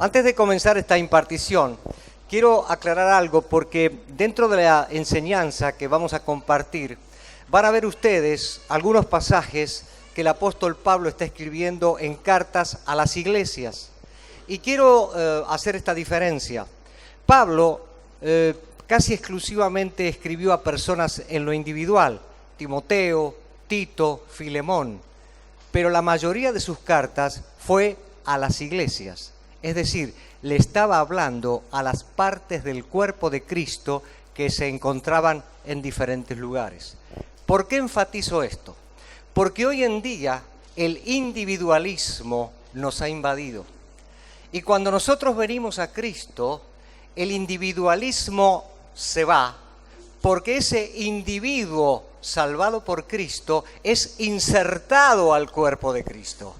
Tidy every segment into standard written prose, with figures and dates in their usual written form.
Antes de comenzar esta impartición, quiero aclarar algo porque dentro de la enseñanza que vamos a compartir, van a ver ustedes algunos pasajes que el apóstol Pablo está escribiendo en cartas a las iglesias. Y quiero hacer esta diferencia. Pablo casi exclusivamente escribió a personas en lo individual, Timoteo, Tito, Filemón, pero la mayoría de sus cartas fue a las iglesias. Es decir, le estaba hablando a las partes del cuerpo de Cristo que se encontraban en diferentes lugares. ¿Por qué enfatizo esto? Porque hoy en día el individualismo nos ha invadido. Y cuando nosotros venimos a Cristo, el individualismo se va, porque ese individuo salvado por Cristo es insertado al cuerpo de Cristo.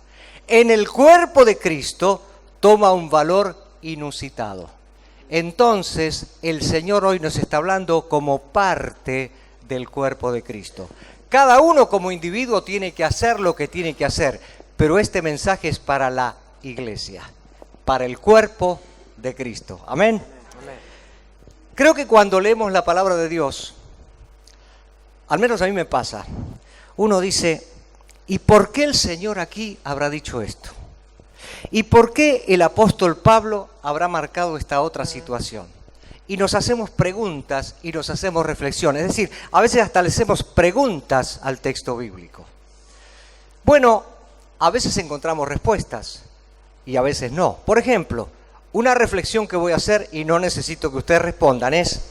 En el cuerpo de Cristo toma un valor inusitado. Entonces, el Señor hoy nos está hablando como parte del cuerpo de Cristo. Cada uno como individuo tiene que hacer lo que tiene que hacer, pero este mensaje es para la iglesia, para el cuerpo de Cristo. Amén. Creo que cuando leemos la palabra de Dios, al menos a mí me pasa, uno dice, ¿y por qué el Señor aquí habrá dicho esto? ¿Y por qué el apóstol Pablo habrá marcado esta otra situación? Y nos hacemos preguntas y nos hacemos reflexiones. Es decir, a veces hasta le hacemos preguntas al texto bíblico. Bueno, a veces encontramos respuestas y a veces no. Por ejemplo, una reflexión que voy a hacer y no necesito que ustedes respondan es,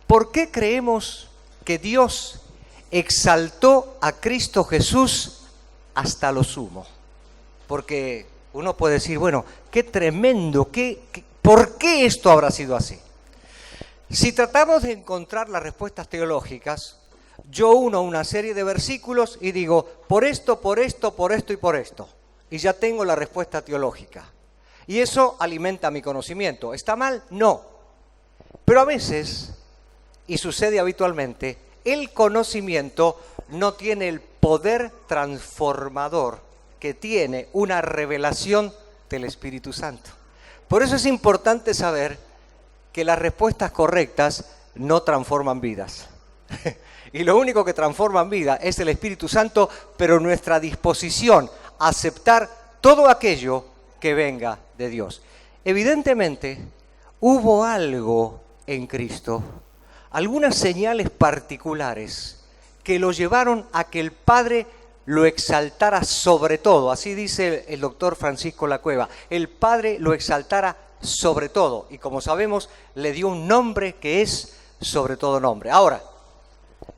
¿por qué creemos que Dios exaltó a Cristo Jesús hasta lo sumo? Porque uno puede decir, bueno, qué tremendo, ¿por qué esto habrá sido así? Si tratamos de encontrar las respuestas teológicas, yo uno una serie de versículos y digo, por esto, por esto, por esto y por esto. Y ya tengo la respuesta teológica. Y eso alimenta mi conocimiento. ¿Está mal? No. Pero a veces, y sucede habitualmente, el conocimiento no tiene el poder transformador que tiene una revelación del Espíritu Santo. Por eso es importante saber que las respuestas correctas no transforman vidas. Y lo único que transforma vida es el Espíritu Santo, pero nuestra disposición a aceptar todo aquello que venga de Dios. Evidentemente, hubo algo en Cristo, algunas señales particulares que lo llevaron a que el Padre lo exaltara sobre todo. Así dice el doctor Francisco Lacueva, el Padre lo exaltara sobre todo. Y como sabemos, le dio un nombre que es sobre todo nombre. Ahora,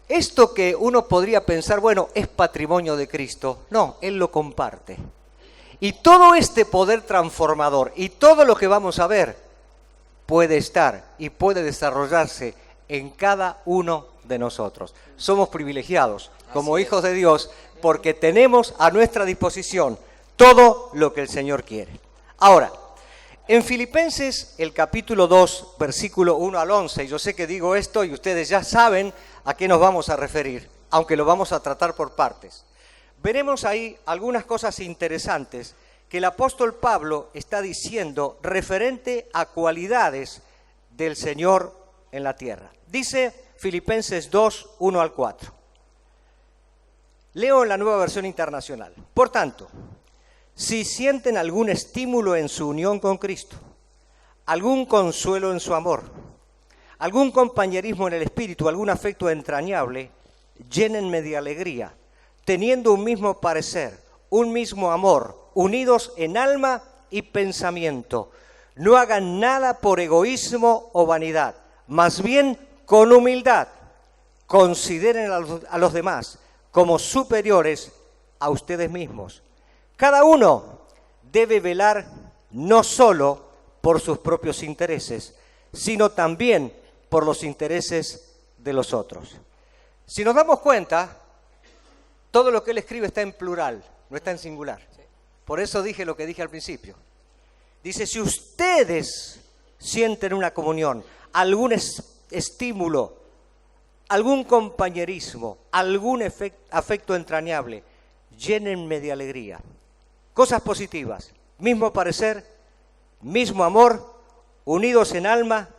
esto que uno podría pensar, bueno, es patrimonio de Cristo. No, Él lo comparte. Y todo este poder transformador y todo lo que vamos a ver puede estar y puede desarrollarse en cada uno de nosotros. Somos privilegiados como hijos de Dios porque tenemos a nuestra disposición todo lo que el Señor quiere. Ahora, en Filipenses, el capítulo 2, versículo 1 al 11, y yo sé que digo esto y ustedes ya saben a qué nos vamos a referir, aunque lo vamos a tratar por partes. Veremos ahí algunas cosas interesantes que el apóstol Pablo está diciendo referente a cualidades del Señor en la tierra. Dice Filipenses 2, 1 al 4. Leo en la Nueva Versión Internacional. Por tanto, si sienten algún estímulo en su unión con Cristo, algún consuelo en su amor, algún compañerismo en el Espíritu, algún afecto entrañable, llénenme de alegría, teniendo un mismo parecer, un mismo amor, unidos en alma y pensamiento. No hagan nada por egoísmo o vanidad, más bien con humildad. Consideren a los demás como superiores a ustedes mismos. Cada uno debe velar no solo por sus propios intereses, sino también por los intereses de los otros. Si nos damos cuenta, todo lo que él escribe está en plural, no está en singular. Por eso dije lo que dije al principio. Dice, si ustedes sienten una comunión, algún estímulo, algún compañerismo, algún afecto entrañable, llénenme de alegría. Cosas positivas, mismo parecer, mismo amor, unidos en alma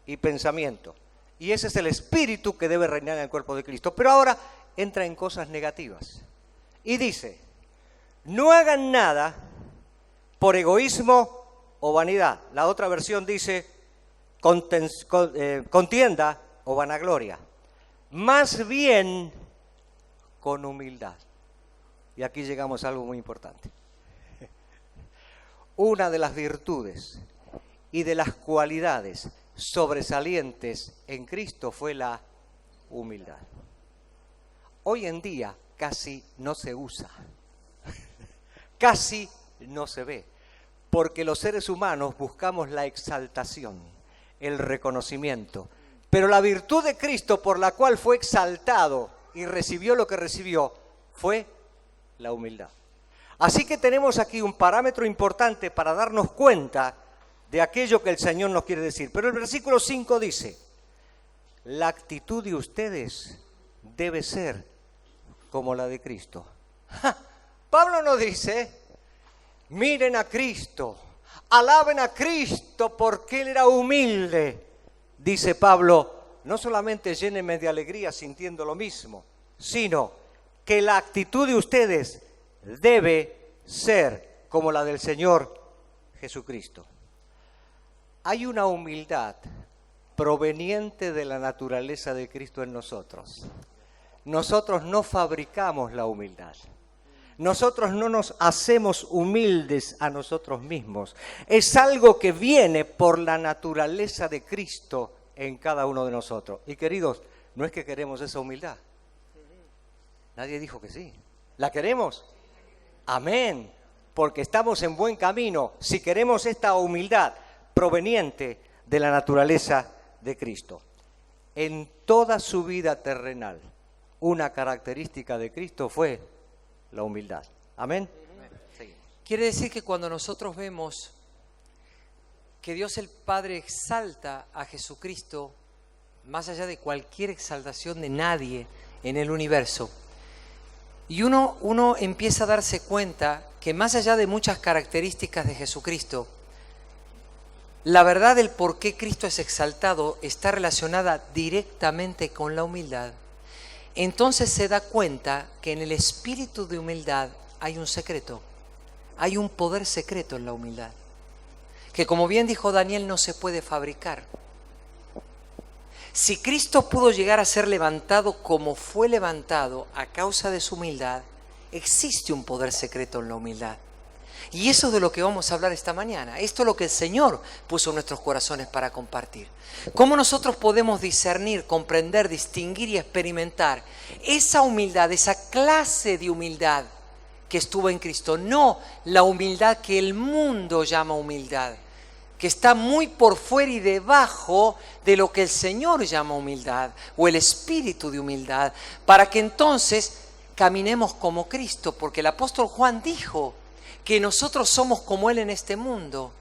y pensamiento. Y ese es el espíritu que debe reinar en el cuerpo de Cristo. Pero ahora entra en cosas negativas. Y dice, no hagan nada por egoísmo o vanidad. La otra versión dice, contienda o vanagloria. Más bien con humildad. Y aquí llegamos a algo muy importante. Una de las virtudes y de las cualidades sobresalientes en Cristo fue la humildad. Hoy en día casi no se usa, casi no se ve, porque los seres humanos buscamos la exaltación, el reconocimiento, pero la virtud de Cristo por la cual fue exaltado y recibió lo que recibió fue la humildad. Así que tenemos aquí un parámetro importante para darnos cuenta de aquello que el Señor nos quiere decir. Pero el versículo 5 dice, la actitud de ustedes debe ser como la de Cristo. Pablo nos dice, miren a Cristo, alaben a Cristo porque Él era humilde. Dice Pablo, no solamente llénenme de alegría sintiendo lo mismo, sino que la actitud de ustedes debe ser como la del Señor Jesucristo. Hay una humildad proveniente de la naturaleza de Cristo en nosotros. Nosotros no fabricamos la humildad. Nosotros no nos hacemos humildes a nosotros mismos. Es algo que viene por la naturaleza de Cristo en cada uno de nosotros. Y queridos, no es que queremos esa humildad. Nadie dijo que sí. ¿La queremos? Amén. Porque estamos en buen camino si queremos esta humildad proveniente de la naturaleza de Cristo. En toda su vida terrenal, una característica de Cristo fue la humildad. Amén. Quiere decir que cuando nosotros vemos que Dios el Padre exalta a Jesucristo, más allá de cualquier exaltación de nadie en el universo, y uno empieza a darse cuenta que más allá de muchas características de Jesucristo, la verdad del por qué Cristo es exaltado está relacionada directamente con la humildad. Entonces se da cuenta que en el espíritu de humildad hay un secreto, hay un poder secreto en la humildad, que como bien dijo Daniel no se puede fabricar. Si Cristo pudo llegar a ser levantado como fue levantado a causa de su humildad, existe un poder secreto en la humildad. Y eso es de lo que vamos a hablar esta mañana. Esto es lo que el Señor puso en nuestros corazones para compartir. ¿Cómo nosotros podemos discernir, comprender, distinguir y experimentar esa humildad, esa clase de humildad que estuvo en Cristo? No la humildad que el mundo llama humildad, que está muy por fuera y debajo de lo que el Señor llama humildad o el espíritu de humildad, para que entonces caminemos como Cristo, porque el apóstol Juan dijo que nosotros somos como Él en este mundo.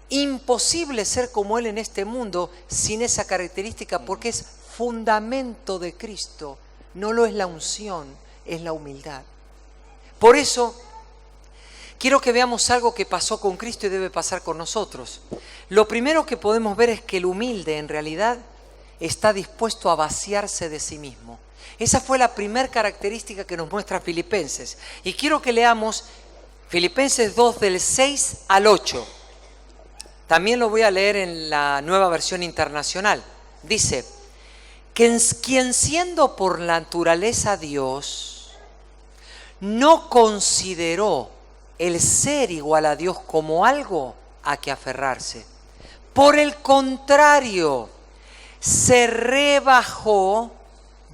Imposible ser como Él en este mundo sin esa característica, porque es fundamento de Cristo. No lo es la unción, es la humildad. Por eso quiero que veamos algo que pasó con Cristo y debe pasar con nosotros. Lo primero que podemos ver es que el humilde en realidad está dispuesto a vaciarse de sí mismo. Esa fue la primera característica que nos muestra Filipenses. Y quiero que leamos Filipenses 2 del 6 al 8. También lo voy a leer en la Nueva Versión Internacional. Dice, quien siendo por naturaleza Dios, no consideró el ser igual a Dios como algo a que aferrarse. Por el contrario, se rebajó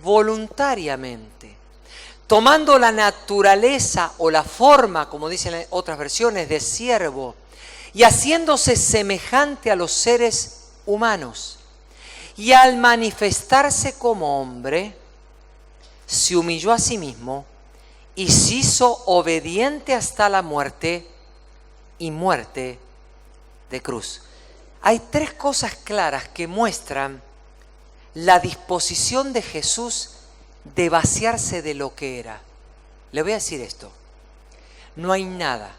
voluntariamente, tomando la naturaleza o la forma, como dicen en otras versiones, de siervo, y haciéndose semejante a los seres humanos. Y al manifestarse como hombre, se humilló a sí mismo y se hizo obediente hasta la muerte y muerte de cruz. Hay tres cosas claras que muestran la disposición de Jesús de vaciarse de lo que era. Le voy a decir esto. No hay nada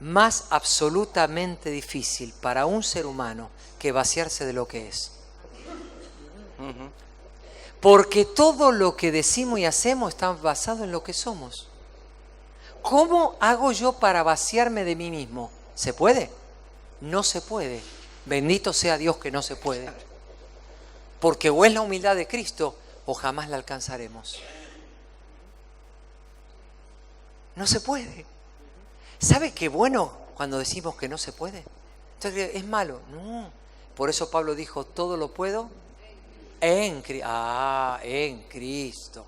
más absolutamente difícil para un ser humano que vaciarse de lo que es. Porque todo lo que decimos y hacemos está basado en lo que somos. ¿Cómo hago yo para vaciarme de mí mismo? ¿Se puede? No se puede. Bendito sea Dios que no se puede. Porque o es la humildad de Cristo o jamás la alcanzaremos. No se puede. ¿Sabe qué bueno cuando decimos que no se puede? Entonces, ¿es malo? No. Por eso Pablo dijo, todo lo puedo en Cristo.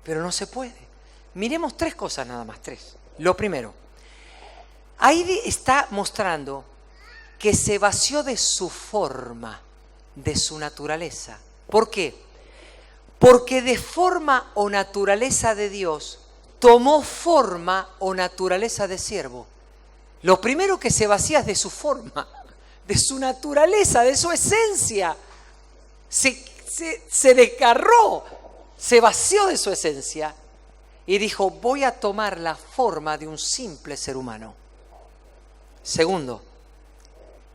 Pero no se puede. Miremos 3 cosas nada más, 3. Lo primero, ahí está mostrando que se vació de su forma, de su naturaleza. ¿Por qué? Porque de forma o naturaleza de Dios, tomó forma o naturaleza de siervo. Lo primero que se vacía es de su forma, de su naturaleza, de su esencia. Se desgarró, se vació de su esencia y dijo, voy a tomar la forma de un simple ser humano. Segundo,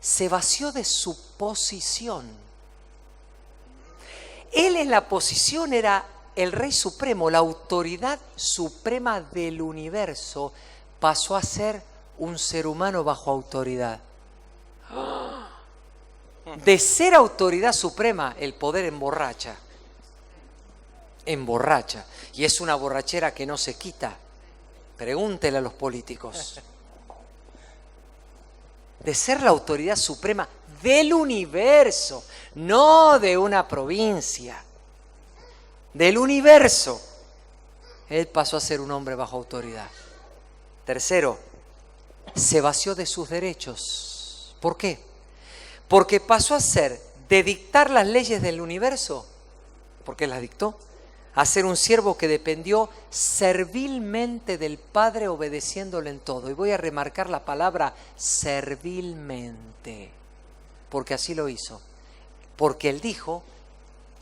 se vació de su posición. Él en la posición era el Rey Supremo, la autoridad suprema del universo, pasó a ser un ser humano bajo autoridad. De ser autoridad suprema, el poder emborracha. Emborracha. Y es una borrachera que no se quita. Pregúntele a los políticos. De ser la autoridad suprema del universo, no de una provincia, del universo. Él pasó a ser un hombre bajo autoridad. Tercero, se vació de sus derechos. ¿Por qué? Porque pasó a ser de dictar las leyes del universo, porque las dictó, a ser un siervo que dependió servilmente del Padre, obedeciéndole en todo. Y voy a remarcar la palabra servilmente, porque así lo hizo. Porque Él dijo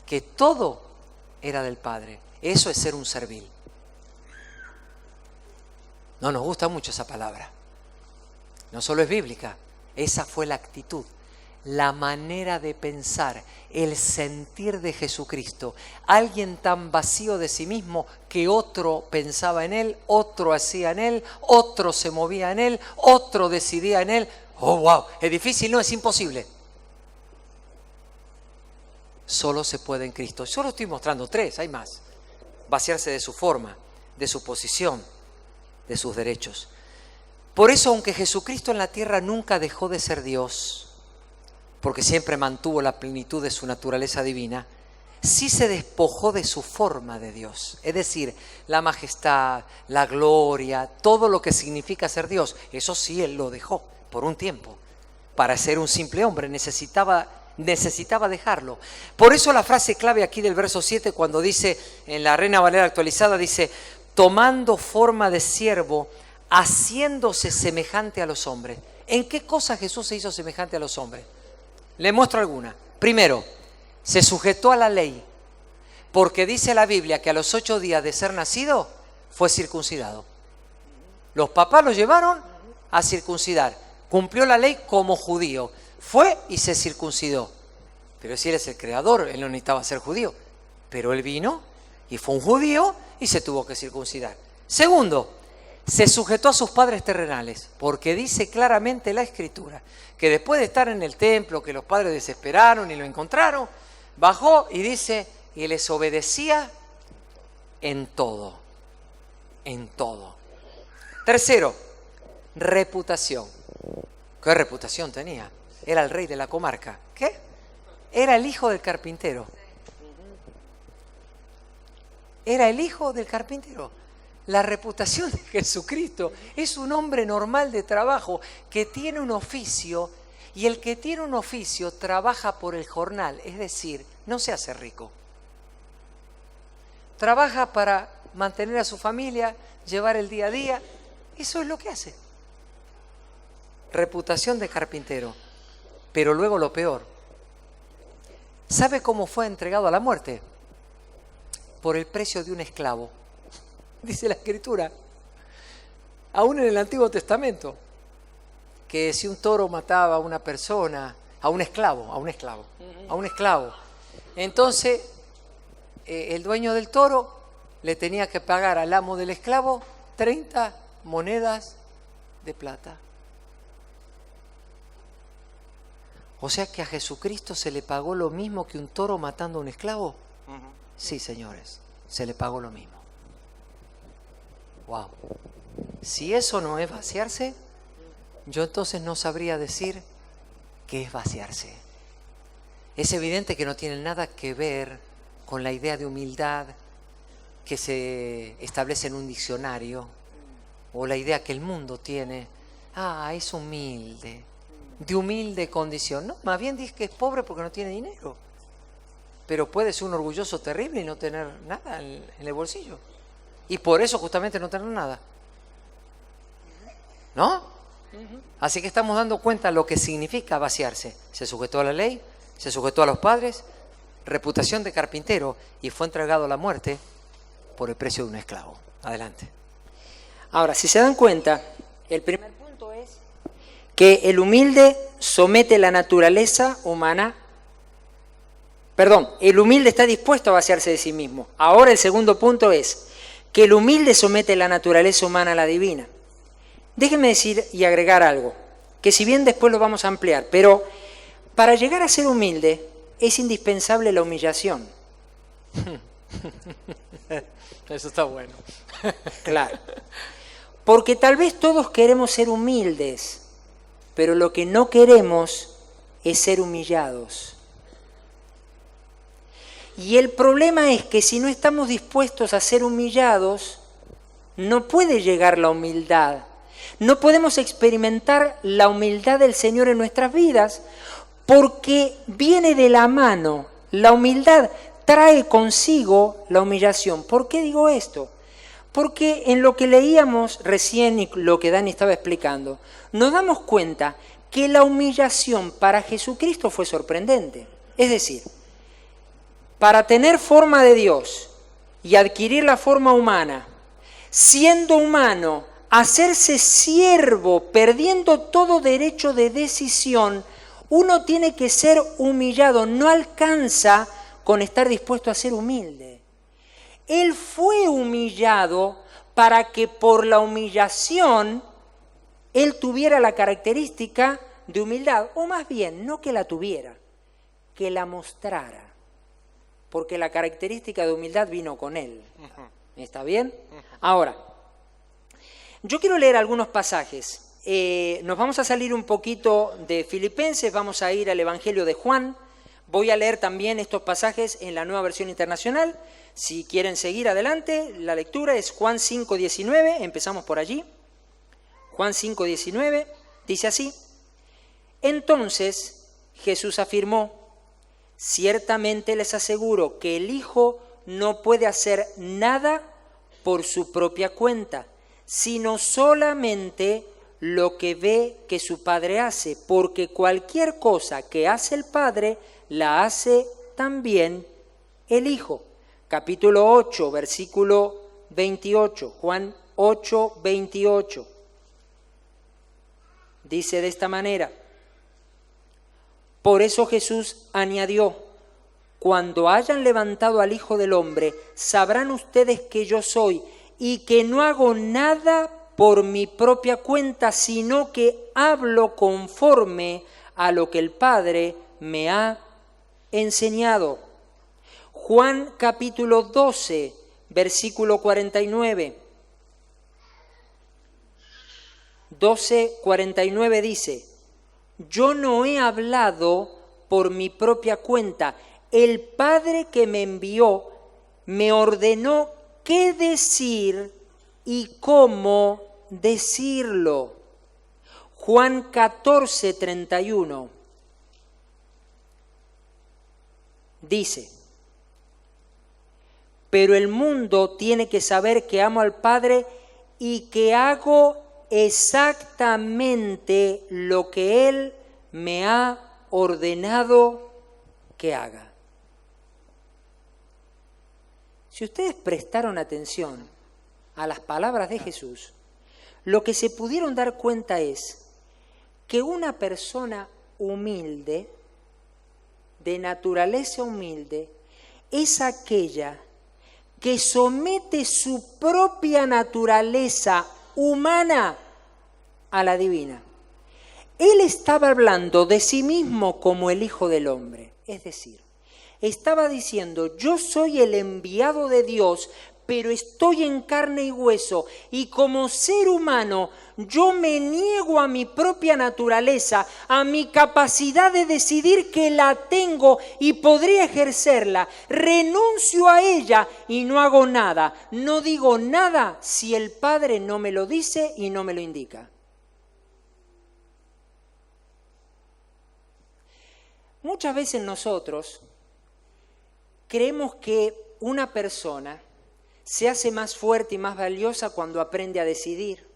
que todo era del Padre. Eso es ser un servil. No nos gusta mucho esa palabra. No solo es bíblica, esa fue la actitud, la manera de pensar, el sentir de Jesucristo. Alguien tan vacío de sí mismo que otro pensaba en Él, otro hacía en Él, otro se movía en Él, otro decidía en Él. ¡Oh, wow! ¿Es difícil? No, es imposible. Solo se puede en Cristo. Solo estoy mostrando 3, hay más. Vaciarse de su forma, de su posición, de sus derechos. Por eso, aunque Jesucristo en la tierra nunca dejó de ser Dios, porque siempre mantuvo la plenitud de su naturaleza divina, sí se despojó de su forma de Dios. Es decir, la majestad, la gloria, todo lo que significa ser Dios, eso sí Él lo dejó por un tiempo. Para ser un simple hombre necesitaba dejarlo. Por eso la frase clave aquí del verso 7, cuando dice, en la Reina Valera actualizada, dice, tomando forma de siervo, haciéndose semejante a los hombres. ¿En qué cosa Jesús se hizo semejante a los hombres? Le muestro alguna. Primero, se sujetó a la ley, porque dice la Biblia que a los 8 días de ser nacido fue circuncidado. Los papás lo llevaron a circuncidar. Cumplió la ley como judío. Fue y se circuncidó. Pero si Él es el creador, Él no necesitaba ser judío. Pero Él vino y fue un judío y se tuvo que circuncidar. Segundo, se sujetó a sus padres terrenales, porque dice claramente la Escritura que después de estar en el templo, que los padres desesperaron y lo encontraron, bajó y dice, y les obedecía en todo, en todo. Tercero, reputación. ¿Qué reputación tenía? Era el rey de la comarca. ¿Qué? Era el hijo del carpintero. Era el hijo del carpintero. La reputación de Jesucristo es un hombre normal de trabajo que tiene un oficio, y el que tiene un oficio trabaja por el jornal, es decir, no se hace rico. Trabaja para mantener a su familia, llevar el día a día, eso es lo que hace. Reputación de carpintero. Pero luego lo peor, ¿sabe cómo fue entregado a la muerte? Por el precio de un esclavo. Dice la Escritura, aún en el Antiguo Testamento, que si un toro mataba a una persona, a un esclavo, entonces el dueño del toro le tenía que pagar al amo del esclavo 30 monedas de plata. O sea que a Jesucristo se le pagó lo mismo que un toro matando a un esclavo. Sí, señores, se le pagó lo mismo. Wow. Si eso no es vaciarse, yo entonces no sabría decir qué es vaciarse. Es evidente que no tiene nada que ver con la idea de humildad que se establece en un diccionario o la idea que el mundo tiene. Es humilde, de humilde condición. No, más bien dice que es pobre porque no tiene dinero. Pero puede ser un orgulloso terrible y no tener nada en el bolsillo. Y por eso justamente no tener nada. ¿No? Así que estamos dando cuenta de lo que significa vaciarse. Se sujetó a la ley, se sujetó a los padres, reputación de carpintero y fue entregado a la muerte por el precio de un esclavo. Adelante. Ahora, si se dan cuenta, el primer punto es que el humilde somete la naturaleza humana. El humilde está dispuesto a vaciarse de sí mismo. Ahora el segundo punto es que el humilde somete la naturaleza humana a la divina. Déjenme decir y agregar algo, que si bien después lo vamos a ampliar, pero para llegar a ser humilde es indispensable la humillación. Eso está bueno. Claro. Porque tal vez todos queremos ser humildes, pero lo que no queremos es ser humillados. Y el problema es que si no estamos dispuestos a ser humillados, no puede llegar la humildad. No podemos experimentar la humildad del Señor en nuestras vidas porque viene de la mano. La humildad trae consigo la humillación. ¿Por qué digo esto? Porque en lo que leíamos recién y lo que Dani estaba explicando, nos damos cuenta que la humillación para Jesucristo fue sorprendente. Es decir, para tener forma de Dios y adquirir la forma humana, siendo humano, hacerse siervo, perdiendo todo derecho de decisión, uno tiene que ser humillado, no alcanza con estar dispuesto a ser humilde. Él fue humillado para que por la humillación él tuviera la característica de humildad, o más bien, no que la tuviera, que la mostrara, porque la característica de humildad vino con él. ¿Está bien? Ahora, yo quiero leer algunos pasajes. Nos vamos a salir un poquito de Filipenses, vamos a ir al Evangelio de Juan. Voy a leer también estos pasajes en la Nueva Versión Internacional. Si quieren seguir adelante, la lectura es Juan 5:19, empezamos por allí. Juan 5:19 dice así: Entonces Jesús afirmó: Ciertamente les aseguro que el Hijo no puede hacer nada por su propia cuenta, sino solamente lo que ve que su Padre hace, porque cualquier cosa que hace el Padre, la hace también el Hijo. Capítulo 8, versículo 28, Juan 8, 28. Dice de esta manera: Por eso Jesús añadió: Cuando hayan levantado al Hijo del Hombre, sabrán ustedes que yo soy, y que no hago nada por mi propia cuenta, sino que hablo conforme a lo que el Padre me ha enseñado. Juan capítulo 12, versículo 49. 12:49 dice: Yo no he hablado por mi propia cuenta. El Padre que me envió me ordenó qué decir y cómo decirlo. Juan 14:31 dice: Pero el mundo tiene que saber que amo al Padre y que hago exactamente lo que Él me ha ordenado que haga. Si ustedes prestaron atención a las palabras de Jesús, lo que se pudieron dar cuenta es que una persona humilde, de naturaleza humilde, es aquella que somete su propia naturaleza humana a la divina. Él estaba hablando de sí mismo como el Hijo del Hombre, es decir, estaba diciendo, yo soy el enviado de Dios, pero estoy en carne y hueso, y como ser humano yo me niego a mi propia naturaleza, a mi capacidad de decidir que la tengo y podría ejercerla. Renuncio a ella y no hago nada. No digo nada si el Padre no me lo dice y no me lo indica. Muchas veces nosotros creemos que una persona se hace más fuerte y más valiosa cuando aprende a decidir.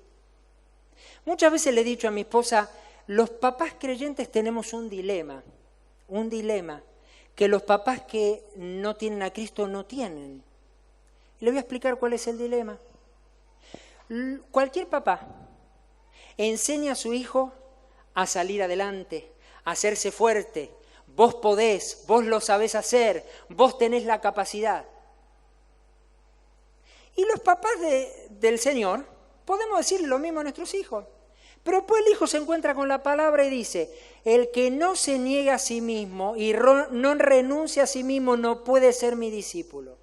Muchas veces le he dicho a mi esposa, los papás creyentes tenemos un dilema, que los papás que no tienen a Cristo no tienen. Le voy a explicar cuál es el dilema. Cualquier papá enseña a su hijo a salir adelante, a hacerse fuerte. Vos podés, vos lo sabés hacer, vos tenés la capacidad. Y los papás del Señor podemos decirle lo mismo a nuestros hijos. Pero después el hijo se encuentra con la palabra y dice, el que no se niega a sí mismo y no renuncia a sí mismo no puede ser mi discípulo.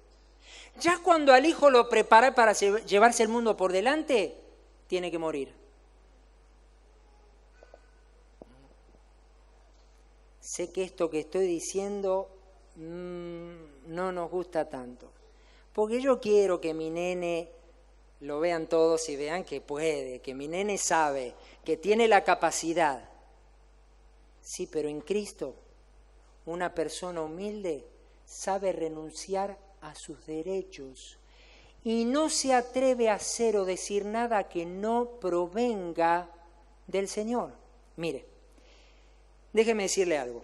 Ya cuando al hijo lo prepara para llevarse el mundo por delante, tiene que morir. Sé que esto que estoy diciendo no nos gusta tanto, porque yo quiero que mi nene lo vean todos y vean que puede, que mi nene sabe, que tiene la capacidad. Sí, pero en Cristo, una persona humilde sabe renunciar a sus derechos y no se atreve a hacer o decir nada que no provenga del Señor. Mire, déjeme decirle algo,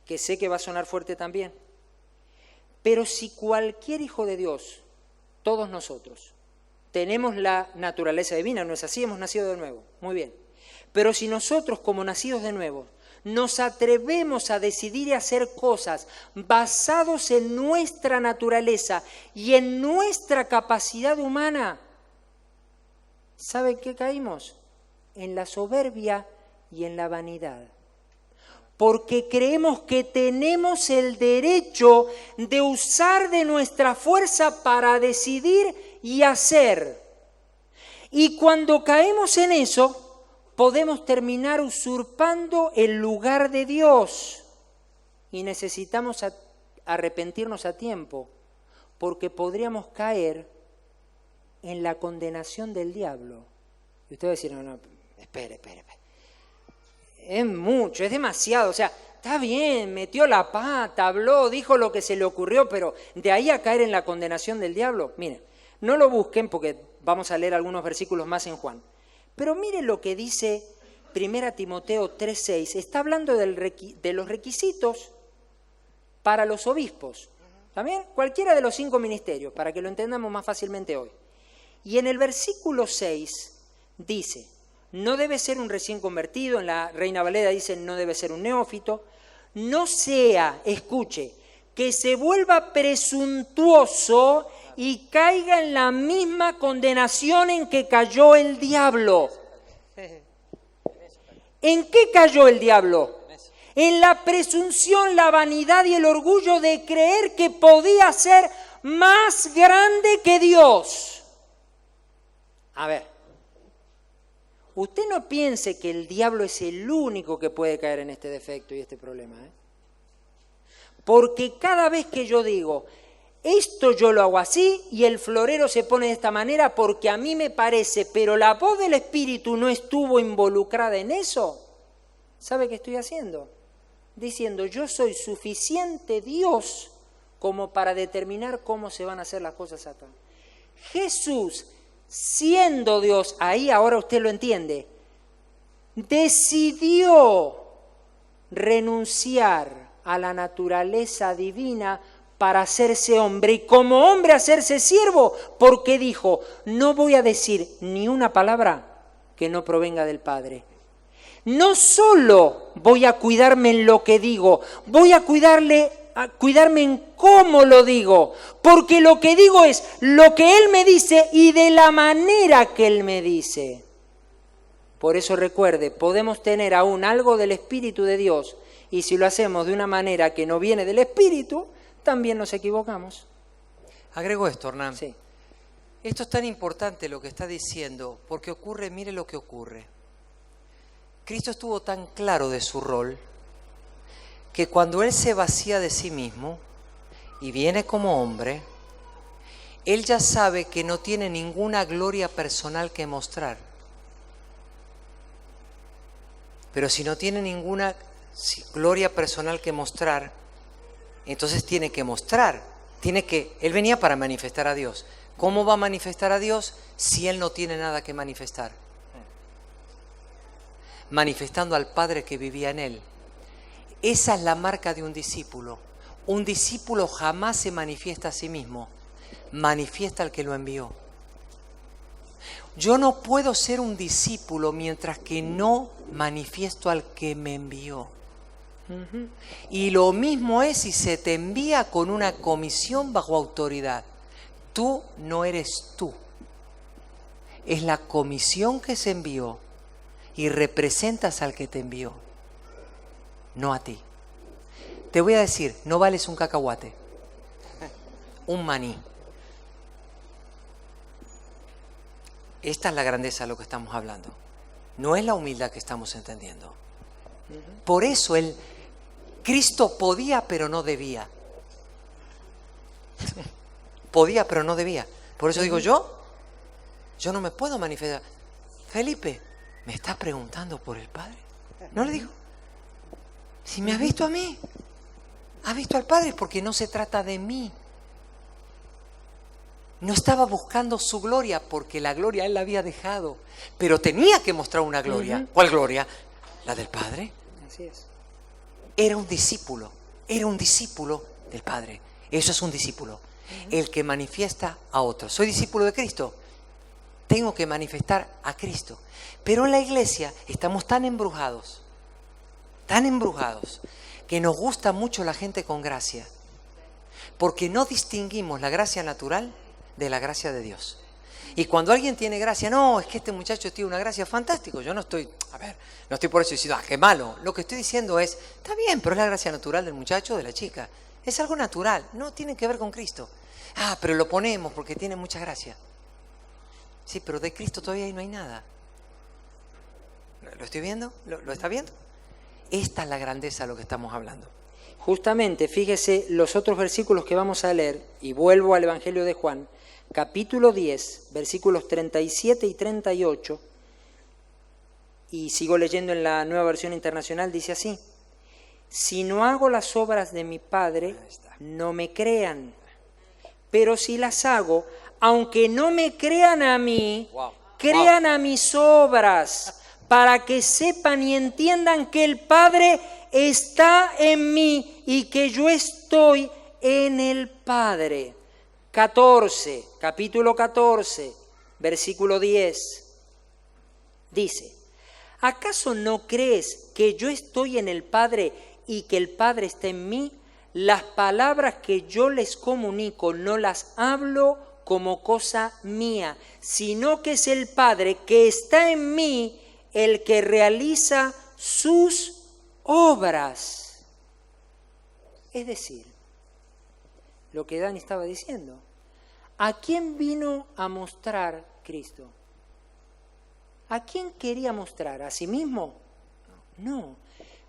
que sé que va a sonar fuerte también, pero si cualquier hijo de Dios, todos nosotros, tenemos la naturaleza divina, ¿no es así? Hemos nacido de nuevo, muy bien. Pero si nosotros, como nacidos de nuevo, nos atrevemos a decidir y hacer cosas basados en nuestra naturaleza y en nuestra capacidad humana, ¿saben qué caímos? En la soberbia y en la vanidad. Porque creemos que tenemos el derecho de usar de nuestra fuerza para decidir y hacer. Y cuando caemos en eso, podemos terminar usurpando el lugar de Dios. Y necesitamos arrepentirnos a tiempo, porque podríamos caer en la condenación del diablo. Y usted va a decir, no, espere. Es mucho, es demasiado, o sea, está bien, metió la pata, habló, dijo lo que se le ocurrió, pero de ahí a caer en la condenación del diablo, miren, no lo busquen porque vamos a leer algunos versículos más en Juan, pero miren lo que dice 1 Timoteo 3:6, está hablando de los requisitos para los obispos, también cualquiera de los 5 ministerios, para que lo entendamos más fácilmente hoy. Y en el versículo 6 dice, no debe ser un recién convertido, en la Reina Valera dice no debe ser un neófito, no sea, escuche, que se vuelva presuntuoso y caiga en la misma condenación en que cayó el diablo. ¿En qué cayó el diablo? En la presunción, la vanidad y el orgullo de creer que podía ser más grande que Dios. A ver. Usted no piense que el diablo es el único que puede caer en este defecto y este problema, ¿eh? Porque cada vez que yo digo, esto yo lo hago así y el florero se pone de esta manera porque a mí me parece, pero la voz del Espíritu no estuvo involucrada en eso, ¿sabe qué estoy haciendo? Diciendo, yo soy suficiente Dios como para determinar cómo se van a hacer las cosas acá. Jesús, siendo Dios, ahí ahora usted lo entiende, decidió renunciar a la naturaleza divina para hacerse hombre y como hombre hacerse siervo, porque dijo, no voy a decir ni una palabra que no provenga del Padre. no solo voy a cuidarme en lo que digo, voy a cuidarme en cómo lo digo, porque lo que digo es lo que Él me dice y de la manera que Él me dice. Por eso recuerde, podemos tener aún algo del Espíritu de Dios y si lo hacemos de una manera que no viene del Espíritu, también nos equivocamos. Agrego esto, Hernán. Sí. Esto es tan importante lo que está diciendo, porque ocurre, mire lo que ocurre. Cristo estuvo tan claro de su rol que cuando Él se vacía de sí mismo y viene como hombre, Él ya sabe que no tiene ninguna gloria personal que mostrar. Pero si no tiene ninguna gloria personal que mostrar, entonces tiene que mostrar. Él venía para manifestar a Dios. ¿Cómo va a manifestar a Dios si Él no tiene nada que manifestar? Manifestando al Padre que vivía en Él. Esa es la marca de un discípulo. Un discípulo jamás se manifiesta a sí mismo, manifiesta al que lo envió. Yo no puedo ser un discípulo mientras que no manifiesto al que me envió. Y lo mismo es si se te envía con una comisión bajo autoridad. Tú no eres tú. Es la comisión que se envió y representas al que te envió, no a ti. Te voy a decir, no vales un cacahuate, un maní. Esta es la grandeza de lo que estamos hablando. No es la humildad que estamos entendiendo. Por eso Cristo podía pero no debía. Podía pero no debía. Por eso digo yo no me puedo manifestar. Felipe, ¿me estás preguntando por el Padre? No le digo. Si me has visto a mí, has visto al Padre, porque no se trata de mí. No estaba buscando su gloria porque la gloria Él la había dejado. Pero tenía que mostrar una gloria. ¿Cuál gloria? La del Padre. Así es. Era un discípulo del Padre. Eso es un discípulo. El que manifiesta a otros. Soy discípulo de Cristo. Tengo que manifestar a Cristo. Pero en la iglesia estamos tan embrujados, que nos gusta mucho la gente con gracia. Porque no distinguimos la gracia natural de la gracia de Dios. Y cuando alguien tiene gracia, no, es que este muchacho tiene una gracia fantástica. Yo no estoy por eso diciendo, qué malo. Lo que estoy diciendo es, está bien, pero es la gracia natural del muchacho o de la chica. Es algo natural, no tiene que ver con Cristo. Pero lo ponemos porque tiene mucha gracia. Sí, pero de Cristo todavía no hay nada. ¿Lo estoy viendo? ¿Lo está viendo? Esta es la grandeza de lo que estamos hablando. Justamente, fíjese los otros versículos que vamos a leer, y vuelvo al Evangelio de Juan, capítulo 10, versículos 37 y 38, y sigo leyendo en la Nueva Versión Internacional, dice así: si no hago las obras de mi Padre, no me crean, pero si las hago, aunque no me crean a mí, crean a mis obras, para que sepan y entiendan que el Padre está en mí y que yo estoy en el Padre. Capítulo 14, versículo 10, dice: ¿acaso no crees que yo estoy en el Padre y que el Padre está en mí? Las palabras que yo les comunico no las hablo como cosa mía, sino que es el Padre que está en mí el que realiza sus obras. Es decir, lo que Dani estaba diciendo, ¿a quién vino a mostrar Cristo? ¿A quién quería mostrar? ¿A sí mismo? No,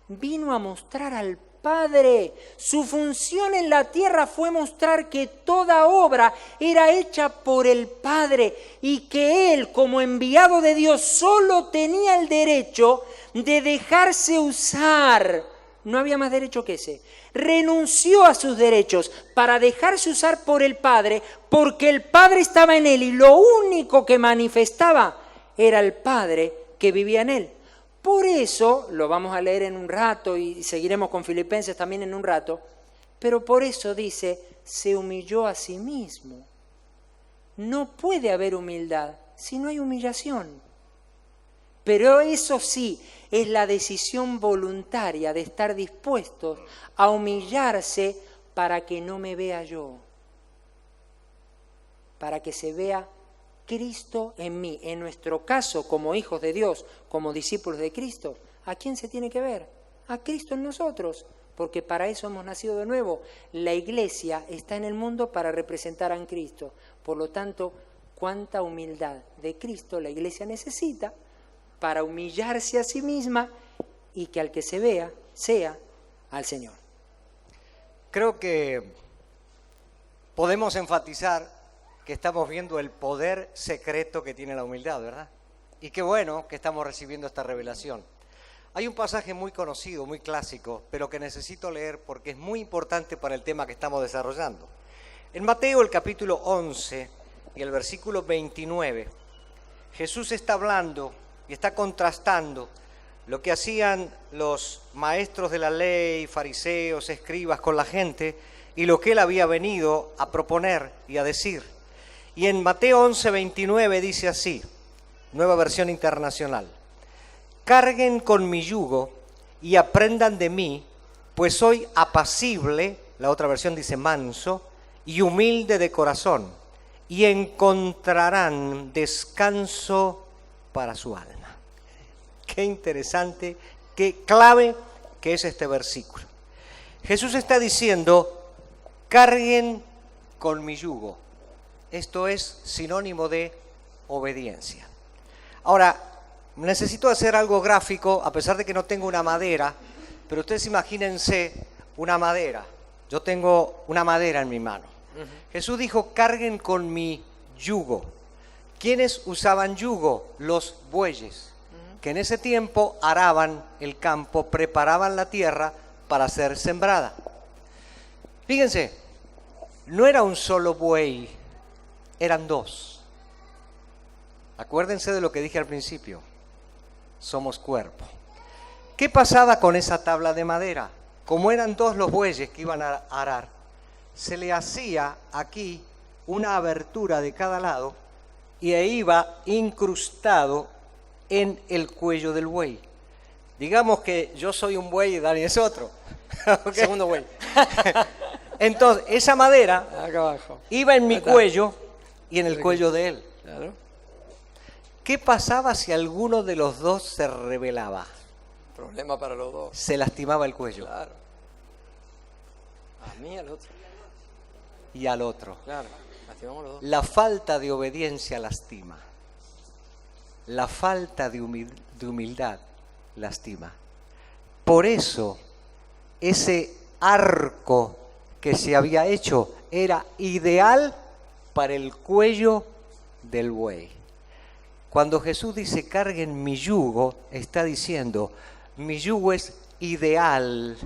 vino a mostrar al Padre. Su función en la tierra fue mostrar que toda obra era hecha por el Padre y que Él, como enviado de Dios, solo tenía el derecho de dejarse usar. No había más derecho que ese. Renunció a sus derechos para dejarse usar por el Padre, porque el Padre estaba en Él y lo único que manifestaba era el Padre que vivía en Él. Por eso, lo vamos a leer en un rato y seguiremos con Filipenses también en un rato, pero por eso dice, se humilló a sí mismo. No puede haber humildad si no hay humillación. Pero eso sí, es la decisión voluntaria de estar dispuestos a humillarse para que no me vea yo, para que se vea Cristo en mí. En nuestro caso, como hijos de Dios, como discípulos de Cristo, ¿a quién se tiene que ver? A Cristo en nosotros, porque para eso hemos nacido de nuevo. La iglesia está en el mundo para representar a Cristo. Por lo tanto, cuánta humildad de Cristo la iglesia necesita para humillarse a sí misma y que al que se vea sea al Señor. Creo que podemos enfatizar que estamos viendo el poder secreto que tiene la humildad, ¿verdad? Y qué bueno que estamos recibiendo esta revelación. Hay un pasaje muy conocido, muy clásico, pero que necesito leer porque es muy importante para el tema que estamos desarrollando. En Mateo, el capítulo 11 y el versículo 29, Jesús está hablando y está contrastando lo que hacían los maestros de la ley, fariseos, escribas con la gente y lo que él había venido a proponer y a decir. Y en Mateo 11, 29 dice así, Nueva Versión Internacional: carguen con mi yugo y aprendan de mí, pues soy apacible, la otra versión dice manso, y humilde de corazón, y encontrarán descanso para su alma. Qué interesante, qué clave que es este versículo. Jesús está diciendo, carguen con mi yugo. Esto es sinónimo de obediencia. Ahora, necesito hacer algo gráfico, a pesar de que no tengo una madera, pero ustedes imagínense una madera. Yo tengo una madera en mi mano. Jesús dijo, carguen con mi yugo. ¿Quiénes usaban yugo? Los bueyes, que en ese tiempo araban el campo, preparaban la tierra para ser sembrada. Fíjense, no era un solo buey, eran dos. Acuérdense de lo que dije al principio, somos cuerpo. ¿Qué pasaba con esa tabla de madera? Como eran dos los bueyes que iban a arar, se le hacía aquí una abertura de cada lado y ahí iba incrustado en el cuello del buey. Digamos que yo soy un buey y Dani es otro. ¿Okay? Segundo buey. Entonces, esa madera Acá abajo. iba en mi cuello y en el cuello de él. Claro. ¿Qué pasaba si alguno de los dos se rebelaba? Problema para los dos. Se lastimaba el cuello. Claro. A mí, al otro. Y al otro. Claro. Lastimamos los dos. La falta de obediencia lastima. La falta de humildad lastima. Por eso, ese arco que se había hecho era ideal para el cuello del buey. Cuando Jesús dice carguen mi yugo, está diciendo mi yugo es ideal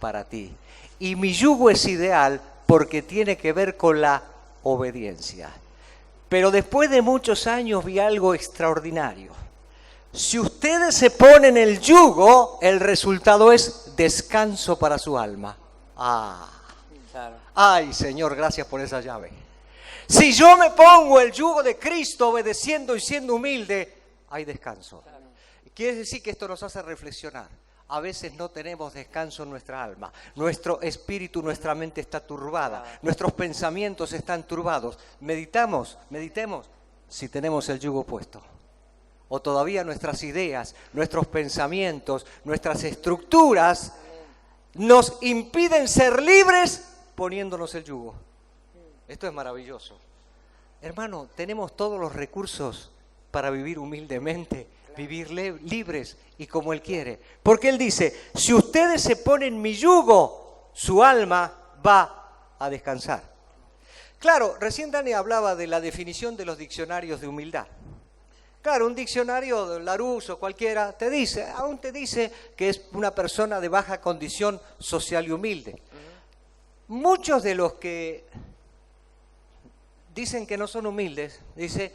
para ti. Y mi yugo es ideal porque tiene que ver con la obediencia. Pero después de muchos años vi algo extraordinario. Si ustedes se ponen el yugo, el resultado es descanso para su alma. Claro. Ay, Señor, gracias por esa llave. Si yo me pongo el yugo de Cristo obedeciendo y siendo humilde, hay descanso. Claro. Quiere decir que esto nos hace reflexionar. A veces no tenemos descanso en nuestra alma. Nuestro espíritu, nuestra mente está turbada. Claro. Nuestros pensamientos están turbados. Meditemos si tenemos el yugo puesto. O todavía nuestras ideas, nuestros pensamientos, nuestras estructuras nos impiden ser libres poniéndonos el yugo. Esto es maravilloso. Hermano, tenemos todos los recursos para vivir humildemente, vivir libres y como Él quiere. Porque Él dice, si ustedes se ponen mi yugo, su alma va a descansar. Claro, recién Dani hablaba de la definición de los diccionarios de humildad. Claro, un diccionario de Larousse o cualquiera aún te dice que es una persona de baja condición social y humilde. Muchos de los que dicen que no son humildes, dice,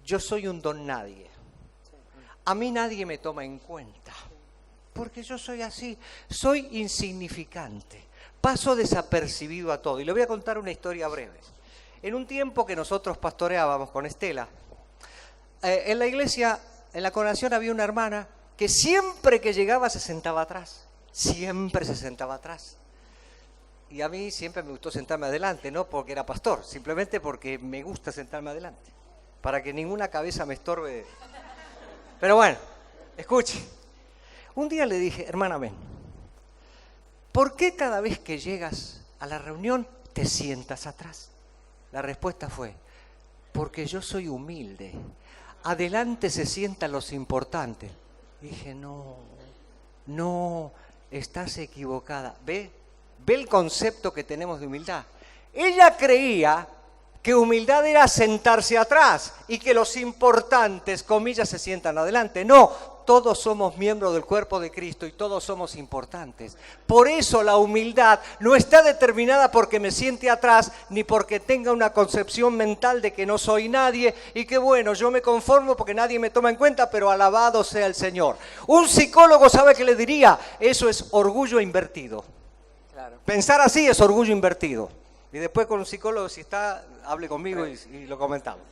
yo soy un don nadie. A mí nadie me toma en cuenta, porque yo soy así, soy insignificante, paso desapercibido a todo. Y le voy a contar una historia breve. En un tiempo que nosotros pastoreábamos con Estela, en la iglesia en la congregación había una hermana que siempre que llegaba se sentaba atrás. Siempre se sentaba atrás. Y a mí siempre me gustó sentarme adelante, no porque era pastor, simplemente porque me gusta sentarme adelante, para que ninguna cabeza me estorbe. Pero bueno, escuche. Un día le dije, hermana, ven, ¿por qué cada vez que llegas a la reunión te sientas atrás? La respuesta fue, porque yo soy humilde. Adelante se sientan los importantes. Dije, no, estás equivocada. ¿Ve el concepto que tenemos de humildad? Ella creía que humildad era sentarse atrás y que los importantes, comillas, se sientan adelante. No, todos somos miembros del cuerpo de Cristo y todos somos importantes. Por eso la humildad no está determinada porque me siente atrás ni porque tenga una concepción mental de que no soy nadie y que bueno, yo me conformo porque nadie me toma en cuenta, pero alabado sea el Señor. Un psicólogo sabe que le diría, eso es orgullo invertido. Claro. Pensar así es orgullo invertido. Y después con un psicólogo, si está, hable conmigo y lo comentamos.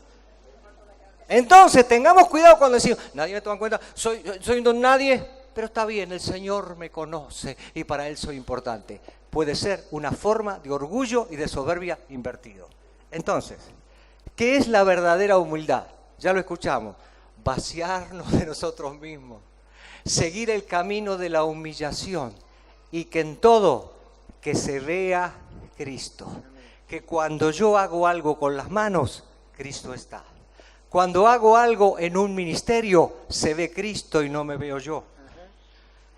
Entonces, tengamos cuidado cuando decimos, nadie me toma en cuenta, soy un don nadie, pero está bien, el Señor me conoce y para Él soy importante. Puede ser una forma de orgullo y de soberbia invertido. Entonces, ¿qué es la verdadera humildad? Ya lo escuchamos, vaciarnos de nosotros mismos, seguir el camino de la humillación y que en todo, que se vea Cristo. Que cuando yo hago algo con las manos, Cristo está. Cuando hago algo en un ministerio, se ve Cristo y no me veo yo.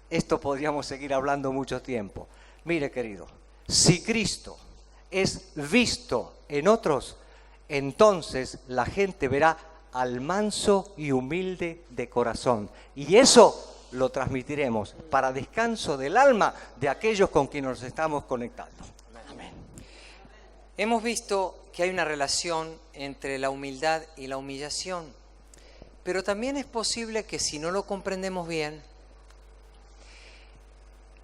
Esto podríamos seguir hablando mucho tiempo. Mire, querido, si Cristo es visto en otros, entonces la gente verá al manso y humilde de corazón. Y eso lo transmitiremos para descanso del alma de aquellos con quienes nos estamos conectando. Amén. Hemos visto que hay una relación entre la humildad y la humillación, pero también es posible que si no lo comprendemos bien,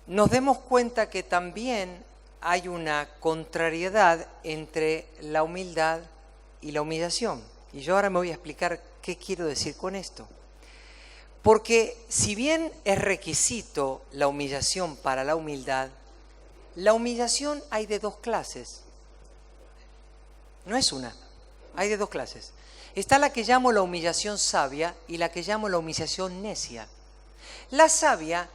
nos demos cuenta que también hay una contrariedad entre la humildad y la humillación. Y yo ahora me voy a explicar qué quiero decir con esto. Porque si bien es requisito la humillación para la humillación hay de dos clases. No es una, hay de dos clases. Está la que llamo la humillación sabia y la que llamo la humillación necia. La sabia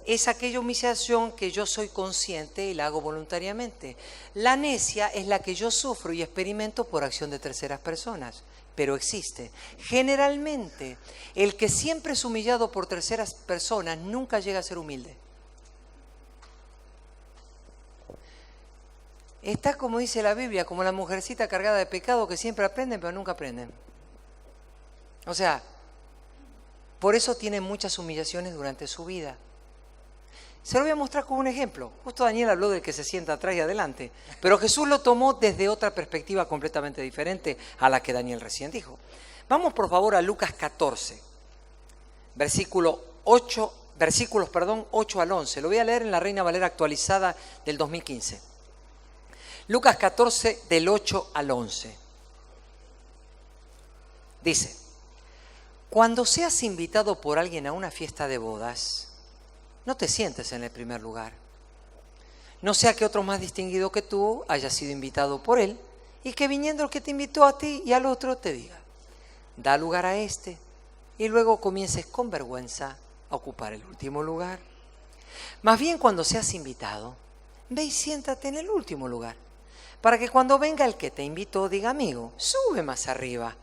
es aquella humillación que yo soy consciente y la hago voluntariamente. La necia es la que yo sufro y experimento por acción de terceras personas. Pero existe. Generalmente, el que siempre es humillado por terceras personas nunca llega a ser humilde. Está, como dice la Biblia, como la mujercita cargada de pecado que siempre aprenden pero nunca aprenden. O sea, por eso tienen muchas humillaciones durante su vida. Se lo voy a mostrar con un ejemplo. Justo Daniel habló del que se sienta atrás y adelante, pero Jesús lo tomó desde otra perspectiva completamente diferente a la que Daniel recién dijo. Vamos por favor a Lucas 14, versículos 8 al 11. Lo voy a leer en la Reina Valera actualizada del 2015. Lucas 14, del 8 al 11. Dice, cuando seas invitado por alguien a una fiesta de bodas, no te sientes en el primer lugar. No sea que otro más distinguido que tú haya sido invitado por él y que viniendo el que te invitó a ti y al otro te diga, da lugar a este, y luego comiences con vergüenza a ocupar el último lugar. Más bien cuando seas invitado, ve y siéntate en el último lugar, para que cuando venga el que te invitó diga, amigo, sube más arriba.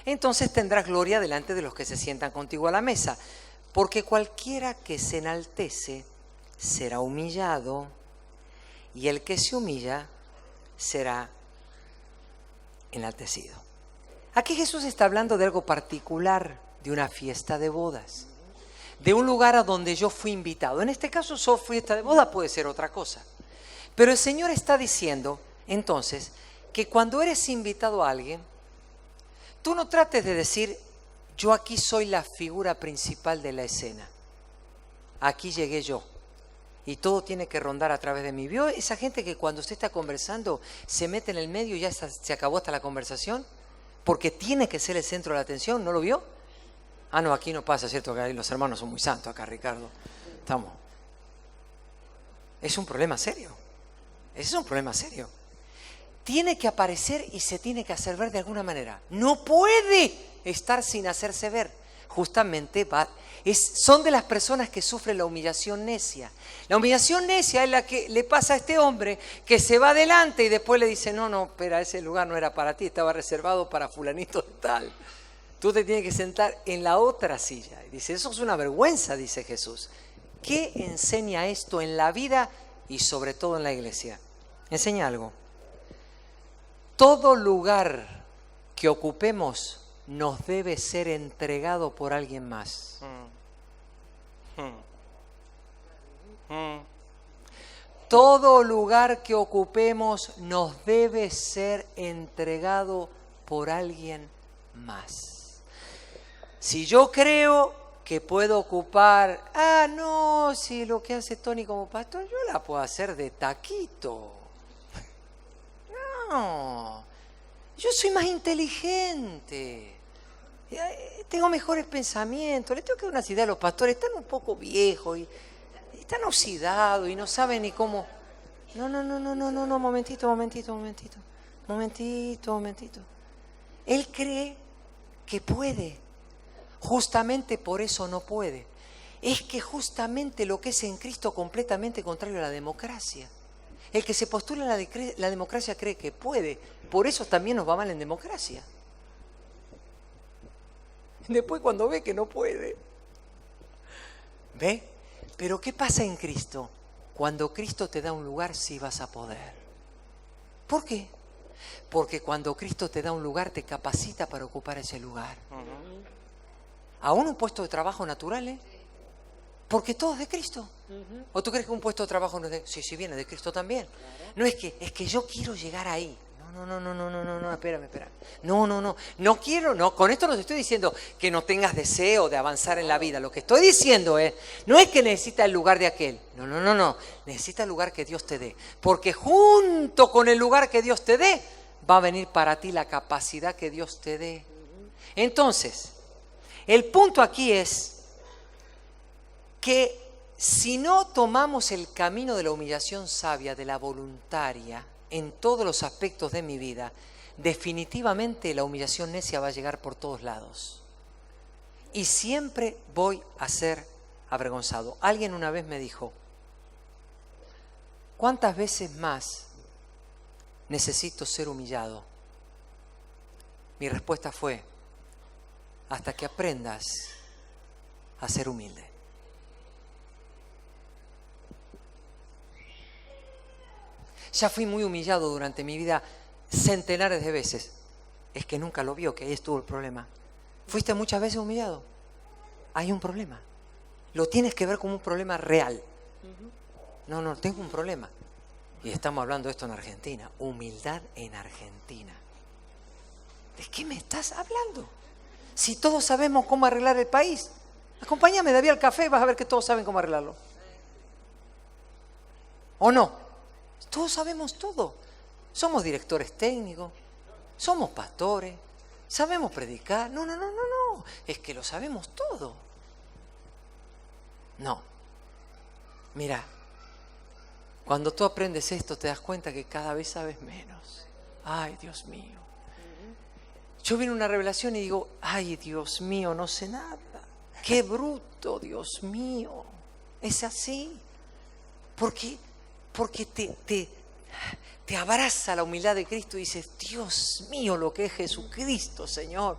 Entonces tendrás gloria delante de los que se sientan contigo a la mesa. Porque cualquiera que se enaltece será humillado, y el que se humilla será enaltecido. Aquí Jesús está hablando de algo particular, de una fiesta de bodas, de un lugar a donde yo fui invitado. En este caso, su fiesta de bodas puede ser otra cosa. Pero el Señor está diciendo, entonces, que cuando eres invitado a alguien, tú no trates de decir, yo aquí soy la figura principal de la escena. Aquí llegué yo. Y todo tiene que rondar a través de mí. ¿Vio esa gente que cuando usted está conversando se mete en el medio y ya se acabó hasta la conversación? Porque tiene que ser el centro de la atención, ¿no lo vio? Ah, no, aquí no pasa, ¿cierto? Que ahí los hermanos son muy santos acá, Ricardo. Estamos. Es un problema serio. Ese es un problema serio. Tiene que aparecer y se tiene que hacer ver de alguna manera. No puede estar sin hacerse ver. Justamente son de las personas que sufren la humillación necia. La humillación necia es la que le pasa a este hombre que se va adelante y después le dice, no, espera, ese lugar no era para ti, estaba reservado para fulanito tal. Tú te tienes que sentar en la otra silla. Y dice, eso es una vergüenza, dice Jesús. ¿Qué enseña esto en la vida y sobre todo en la iglesia? Enseña algo. Todo lugar que ocupemos nos debe ser entregado por alguien más. Todo lugar que ocupemos nos debe ser entregado por alguien más. Si yo creo que puedo ocupar, si lo que hace Tony como pastor, yo la puedo hacer de taquito. No, yo soy más inteligente, tengo mejores pensamientos, le tengo que dar unas ideas a los pastores, están un poco viejos y están oxidados y no saben ni cómo. No, momentito. Él cree que puede, justamente por eso no puede. Es que justamente lo que es en Cristo completamente contrario a la democracia. El que se postula en la democracia cree que puede, por eso también nos va mal en democracia. Después cuando ve que no puede. ¿Ve? Pero ¿qué pasa en Cristo? Cuando Cristo te da un lugar, sí vas a poder. ¿Por qué? Porque cuando Cristo te da un lugar, te capacita para ocupar ese lugar. Aún un puesto de trabajo natural, ¿eh? Porque todo es de Cristo. ¿O tú crees que un puesto de trabajo no es de... Sí, viene de Cristo también. Claro. No es que yo quiero llegar ahí. No, espérame. No quiero, con esto no te estoy diciendo que no tengas deseo de avanzar en la vida. Lo que estoy diciendo no es que necesitas el lugar de aquel. No. Necesitas el lugar que Dios te dé. Porque junto con el lugar que Dios te dé, va a venir para ti la capacidad que Dios te dé. Entonces, el punto aquí es que si no tomamos el camino de la humillación sabia, de la voluntaria, en todos los aspectos de mi vida, definitivamente la humillación necia va a llegar por todos lados. Y siempre voy a ser avergonzado. Alguien una vez me dijo, ¿cuántas veces más necesito ser humillado? Mi respuesta fue, hasta que aprendas a ser humilde. Ya fui muy humillado durante mi vida centenares de veces. Es que nunca lo vio, que ahí estuvo el problema. ¿Fuiste muchas veces humillado? Hay un problema. Lo tienes que ver como un problema real. No, tengo un problema. Y estamos hablando de esto en Argentina. Humildad en Argentina. ¿De qué me estás hablando? Si todos sabemos cómo arreglar el país. Acompáñame, David, al café y vas a ver que todos saben cómo arreglarlo. ¿O no? Todos sabemos todo. Somos directores técnicos, somos pastores, sabemos predicar. No. Es que lo sabemos todo. No. Mira, cuando tú aprendes esto te das cuenta que cada vez sabes menos. Ay, Dios mío. Yo vino una revelación y digo, ay, Dios mío, no sé nada. Qué bruto, Dios mío. Es así. Porque te abraza la humildad de Cristo y dices, Dios mío, lo que es Jesucristo, Señor.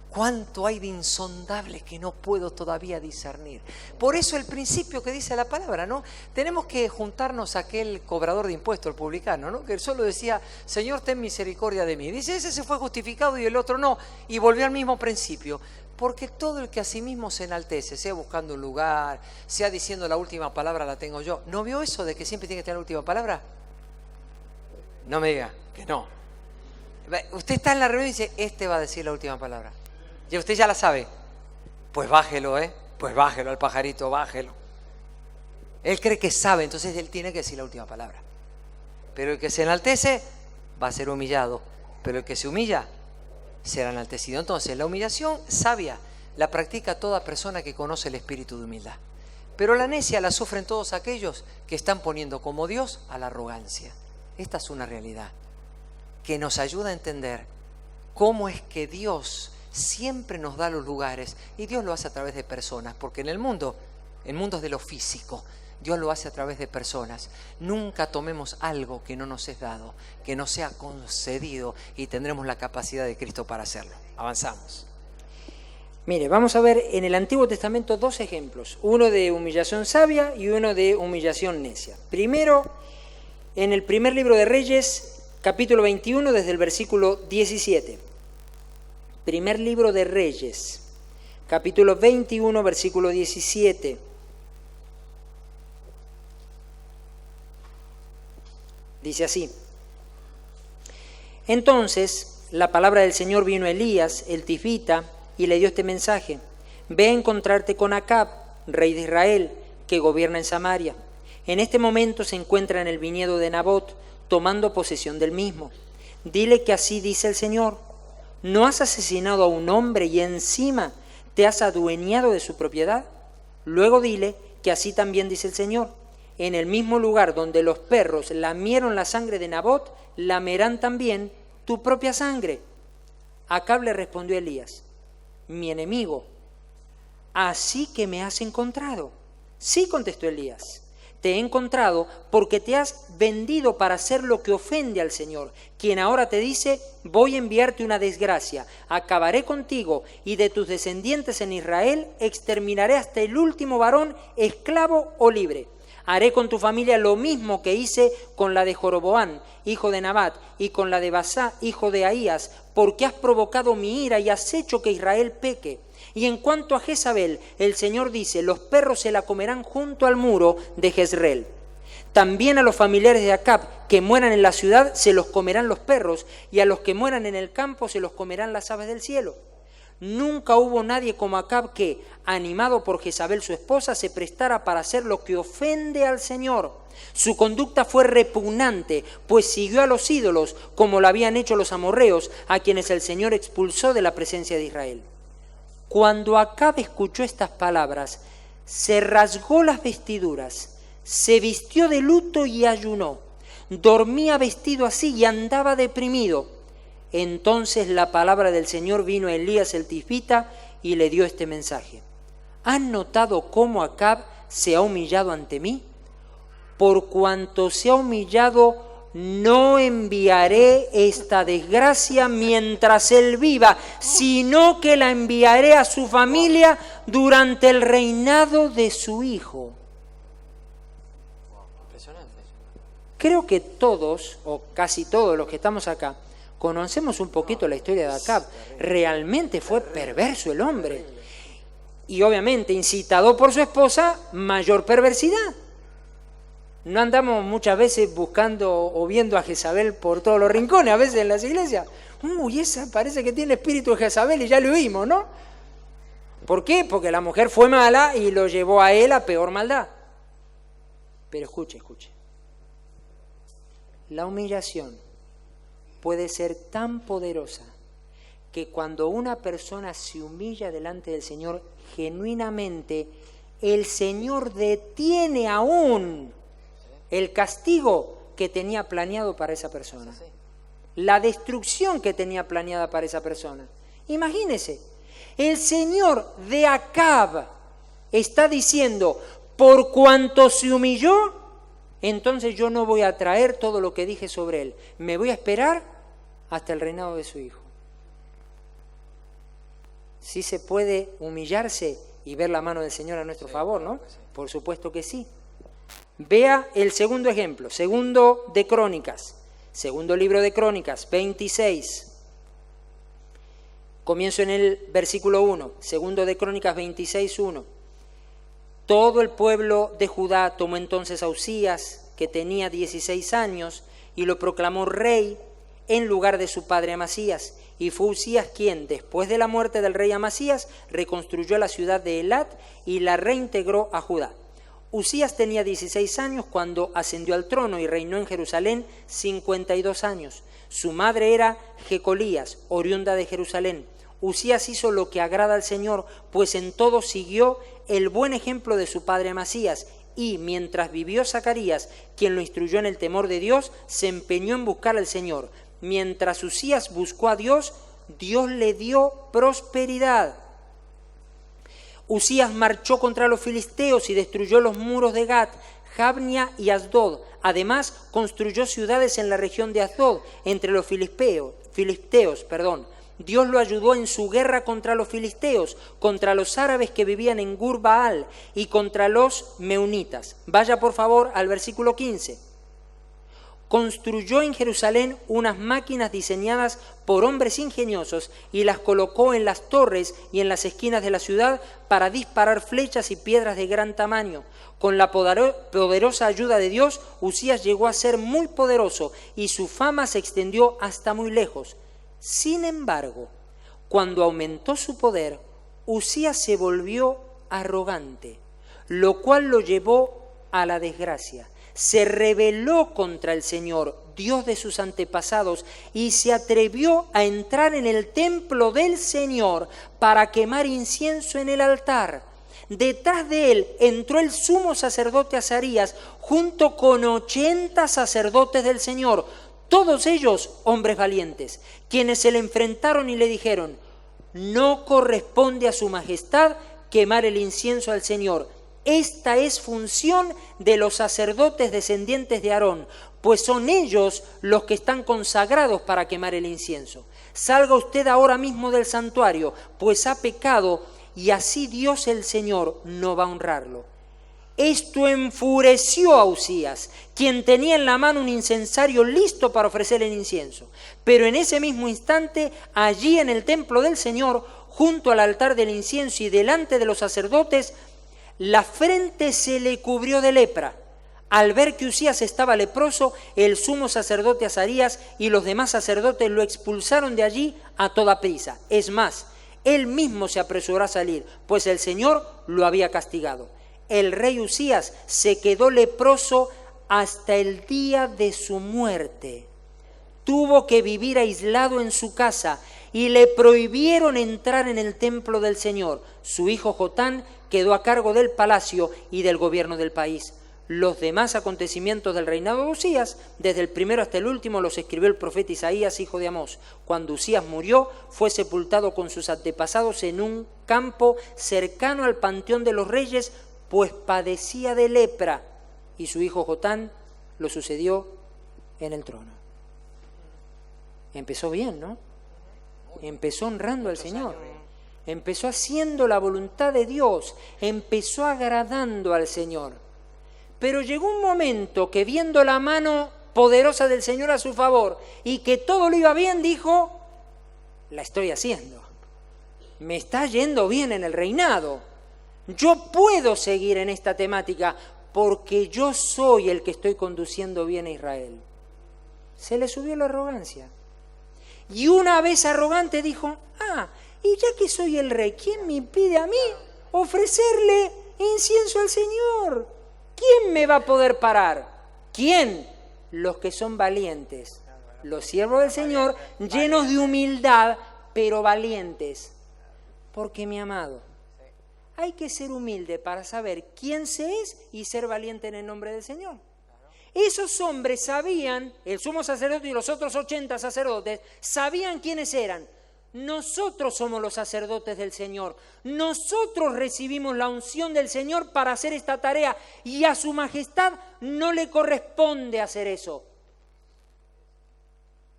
Cuánto hay de insondable que no puedo todavía discernir. Por eso el principio que dice la palabra, ¿no? Tenemos que juntarnos a aquel cobrador de impuestos, el publicano, ¿no? Que él solo decía, Señor, ten misericordia de mí. Dice, ese se fue justificado y el otro no. Y volvió al mismo principio. Porque todo el que a sí mismo se enaltece, sea buscando un lugar, sea diciendo la última palabra la tengo yo. ¿No vio eso de que siempre tiene que tener la última palabra? No me diga que no. Usted está en la reunión y dice, este va a decir la última palabra. Y usted ya la sabe. Pues bájelo, Pues bájelo al pajarito, bájelo. Él cree que sabe, entonces él tiene que decir la última palabra. Pero el que se enaltece va a ser humillado. Pero el que se humilla será enaltecido. Entonces, la humillación sabia, la practica toda persona que conoce el espíritu de humildad. Pero la necia la sufren todos aquellos que están poniendo como Dios a la arrogancia. Esta es una realidad que nos ayuda a entender cómo es que Dios siempre nos da los lugares, y Dios lo hace a través de personas, porque en el mundo es de lo físico, Dios lo hace a través de personas. Nunca tomemos algo que no nos es dado, que no sea concedido, y tendremos la capacidad de Cristo para hacerlo. Avanzamos. Mire, vamos a ver en el Antiguo Testamento dos ejemplos, uno de humillación sabia y uno de humillación necia. Primero, en el primer libro de Reyes, capítulo 21, desde el versículo 17. Primer libro de Reyes, capítulo 21, versículo 17. Dice así: Entonces la palabra del Señor vino a Elías, el Tisbita, y le dio este mensaje: Ve a encontrarte con Acab, rey de Israel, que gobierna en Samaria. En este momento se encuentra en el viñedo de Nabot, tomando posesión del mismo. Dile que así dice el Señor: ¿no has asesinado a un hombre y encima te has adueñado de su propiedad? Luego dile que así también dice el Señor: en el mismo lugar donde los perros lamieron la sangre de Nabot, lamerán también tu propia sangre. Acab le respondió a Elías: mi enemigo, ¿así que me has encontrado? Sí, contestó Elías, te he encontrado porque te has vendido para hacer lo que ofende al Señor, quien ahora te dice: voy a enviarte una desgracia, acabaré contigo y de tus descendientes en Israel exterminaré hasta el último varón, esclavo o libre. Haré con tu familia lo mismo que hice con la de Joroboam, hijo de Nabat, y con la de Basá, hijo de Ahías, porque has provocado mi ira y has hecho que Israel peque. Y en cuanto a Jezabel, el Señor dice: los perros se la comerán junto al muro de Jezreel. También a los familiares de Acab que mueran en la ciudad se los comerán los perros, y a los que mueran en el campo se los comerán las aves del cielo. Nunca hubo nadie como Acab que, animado por Jezabel su esposa, se prestara para hacer lo que ofende al Señor. Su conducta fue repugnante, pues siguió a los ídolos, como lo habían hecho los amorreos, a quienes el Señor expulsó de la presencia de Israel. Cuando Acab escuchó estas palabras, se rasgó las vestiduras, se vistió de luto y ayunó. Dormía vestido así y andaba deprimido. Entonces la palabra del Señor vino a Elías el Tisbita y le dio este mensaje: ¿han notado cómo Acab se ha humillado ante mí? Por cuanto se ha humillado, no enviaré esta desgracia mientras él viva, sino que la enviaré a su familia durante el reinado de su hijo. Creo que todos, o casi todos los que estamos acá, conocemos un poquito la historia de Acab. Realmente fue perverso el hombre. Y obviamente, incitado por su esposa, mayor perversidad. No andamos muchas veces buscando o viendo a Jezabel por todos los rincones, a veces en las iglesias. Uy, esa parece que tiene espíritu de Jezabel y ya lo oímos, ¿no? ¿Por qué? Porque la mujer fue mala y lo llevó a él a peor maldad. Pero escuche. La humillación puede ser tan poderosa que cuando una persona se humilla delante del Señor genuinamente, el Señor detiene aún el castigo que tenía planeado para esa persona, la destrucción que tenía planeada para esa persona. Imagínese, el Señor de Acab está diciendo: por cuanto se humilló, entonces yo no voy a traer todo lo que dije sobre él, me voy a esperar hasta el reinado de su hijo. Sí se puede humillarse y ver la mano del Señor a nuestro favor, ¿no? Por supuesto que sí. Vea el segundo ejemplo, segundo libro de Crónicas, 26. Comienzo en el versículo 1, segundo de Crónicas 26, 1. Todo el pueblo de Judá tomó entonces a Uzías, que tenía 16 años, y lo proclamó rey en lugar de su padre Amasías. Y fue Uzías quien, después de la muerte del rey Amasías, reconstruyó la ciudad de Elat y la reintegró a Judá. Uzías tenía 16 años cuando ascendió al trono y reinó en Jerusalén 52 años. Su madre era Jecolías, oriunda de Jerusalén. Usías hizo lo que agrada al Señor, pues en todo siguió el buen ejemplo de su padre Amasías. Y mientras vivió Zacarías, quien lo instruyó en el temor de Dios, se empeñó en buscar al Señor. Mientras Usías buscó a Dios, Dios le dio prosperidad. Usías marchó contra los filisteos y destruyó los muros de Gat, Jabnia y Asdod. Además, construyó ciudades en la región de Asdod, entre los filisteos. Dios lo ayudó en su guerra contra los filisteos, contra los árabes que vivían en Gur-Baal y contra los meunitas. Vaya por favor al versículo 15. Construyó en Jerusalén unas máquinas diseñadas por hombres ingeniosos y las colocó en las torres y en las esquinas de la ciudad para disparar flechas y piedras de gran tamaño. Con la poderosa ayuda de Dios, Usías llegó a ser muy poderoso y su fama se extendió hasta muy lejos. Sin embargo, cuando aumentó su poder, Usías se volvió arrogante, lo cual lo llevó a la desgracia. Se rebeló contra el Señor, Dios de sus antepasados, y se atrevió a entrar en el templo del Señor para quemar incienso en el altar. Detrás de él entró el sumo sacerdote Azarías junto con 80 sacerdotes del Señor, todos ellos hombres valientes, quienes se le enfrentaron y le dijeron: no corresponde a su majestad quemar el incienso al Señor. Esta es función de los sacerdotes descendientes de Aarón, pues son ellos los que están consagrados para quemar el incienso. Salga usted ahora mismo del santuario, pues ha pecado y así Dios el Señor no va a honrarlo. Esto enfureció a Usías, quien tenía en la mano un incensario listo para ofrecer el incienso. Pero en ese mismo instante, allí en el templo del Señor, junto al altar del incienso y delante de los sacerdotes, la frente se le cubrió de lepra. Al ver que Usías estaba leproso, el sumo sacerdote Azarías y los demás sacerdotes lo expulsaron de allí a toda prisa. Es más, él mismo se apresuró a salir, pues el Señor lo había castigado. El rey Usías se quedó leproso hasta el día de su muerte. Tuvo que vivir aislado en su casa y le prohibieron entrar en el templo del Señor. Su hijo Jotán quedó a cargo del palacio y del gobierno del país. Los demás acontecimientos del reinado de Usías, desde el primero hasta el último, los escribió el profeta Isaías, hijo de Amós. Cuando Usías murió, fue sepultado con sus antepasados en un campo cercano al panteón de los reyes, pues padecía de lepra, y su hijo Jotán lo sucedió en el trono. Empezó bien, ¿no? Empezó honrando al Señor. Empezó haciendo la voluntad de Dios. Empezó agradando al Señor. Pero llegó un momento que, viendo la mano poderosa del Señor a su favor y que todo le iba bien, dijo: la estoy haciendo. Me está yendo bien en el reinado. Yo puedo seguir en esta temática porque yo soy el que estoy conduciendo bien a Israel. Se le subió la arrogancia. Y una vez arrogante dijo: y ya que soy el rey, ¿quién me impide a mí ofrecerle incienso al Señor? ¿Quién me va a poder parar? ¿Quién? Los que son valientes, los siervos del Señor, llenos de humildad, pero valientes. Porque, mi amado, hay que ser humilde para saber quién se es y ser valiente en el nombre del Señor. Esos hombres sabían, el sumo sacerdote y los otros 80 sacerdotes, sabían quiénes eran. Nosotros somos los sacerdotes del Señor. Nosotros recibimos la unción del Señor para hacer esta tarea y a su majestad no le corresponde hacer eso.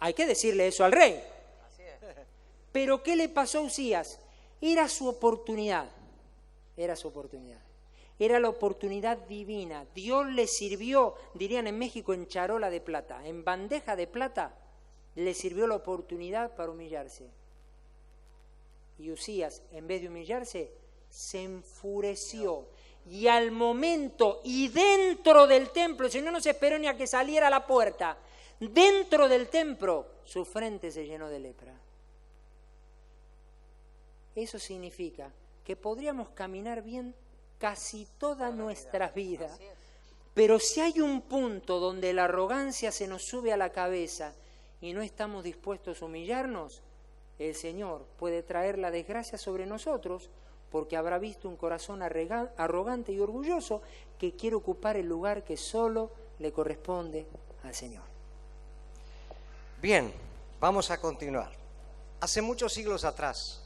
Hay que decirle eso al rey. Pero ¿qué le pasó a Usías? Era su oportunidad. Era su oportunidad. Era la oportunidad divina. Dios le sirvió, dirían en México, en charola de plata, en bandeja de plata, le sirvió la oportunidad para humillarse. Y Usías, en vez de humillarse, se enfureció. Y al momento, y dentro del templo, el Señor no se esperó ni a que saliera a la puerta, dentro del templo, su frente se llenó de lepra. Eso significa que podríamos caminar bien casi toda nuestra vida, pero si hay un punto donde la arrogancia se nos sube a la cabeza y no estamos dispuestos a humillarnos, el Señor puede traer la desgracia sobre nosotros porque habrá visto un corazón arrogante y orgulloso que quiere ocupar el lugar que solo le corresponde al Señor. Bien, vamos a continuar. Hace muchos siglos atrás,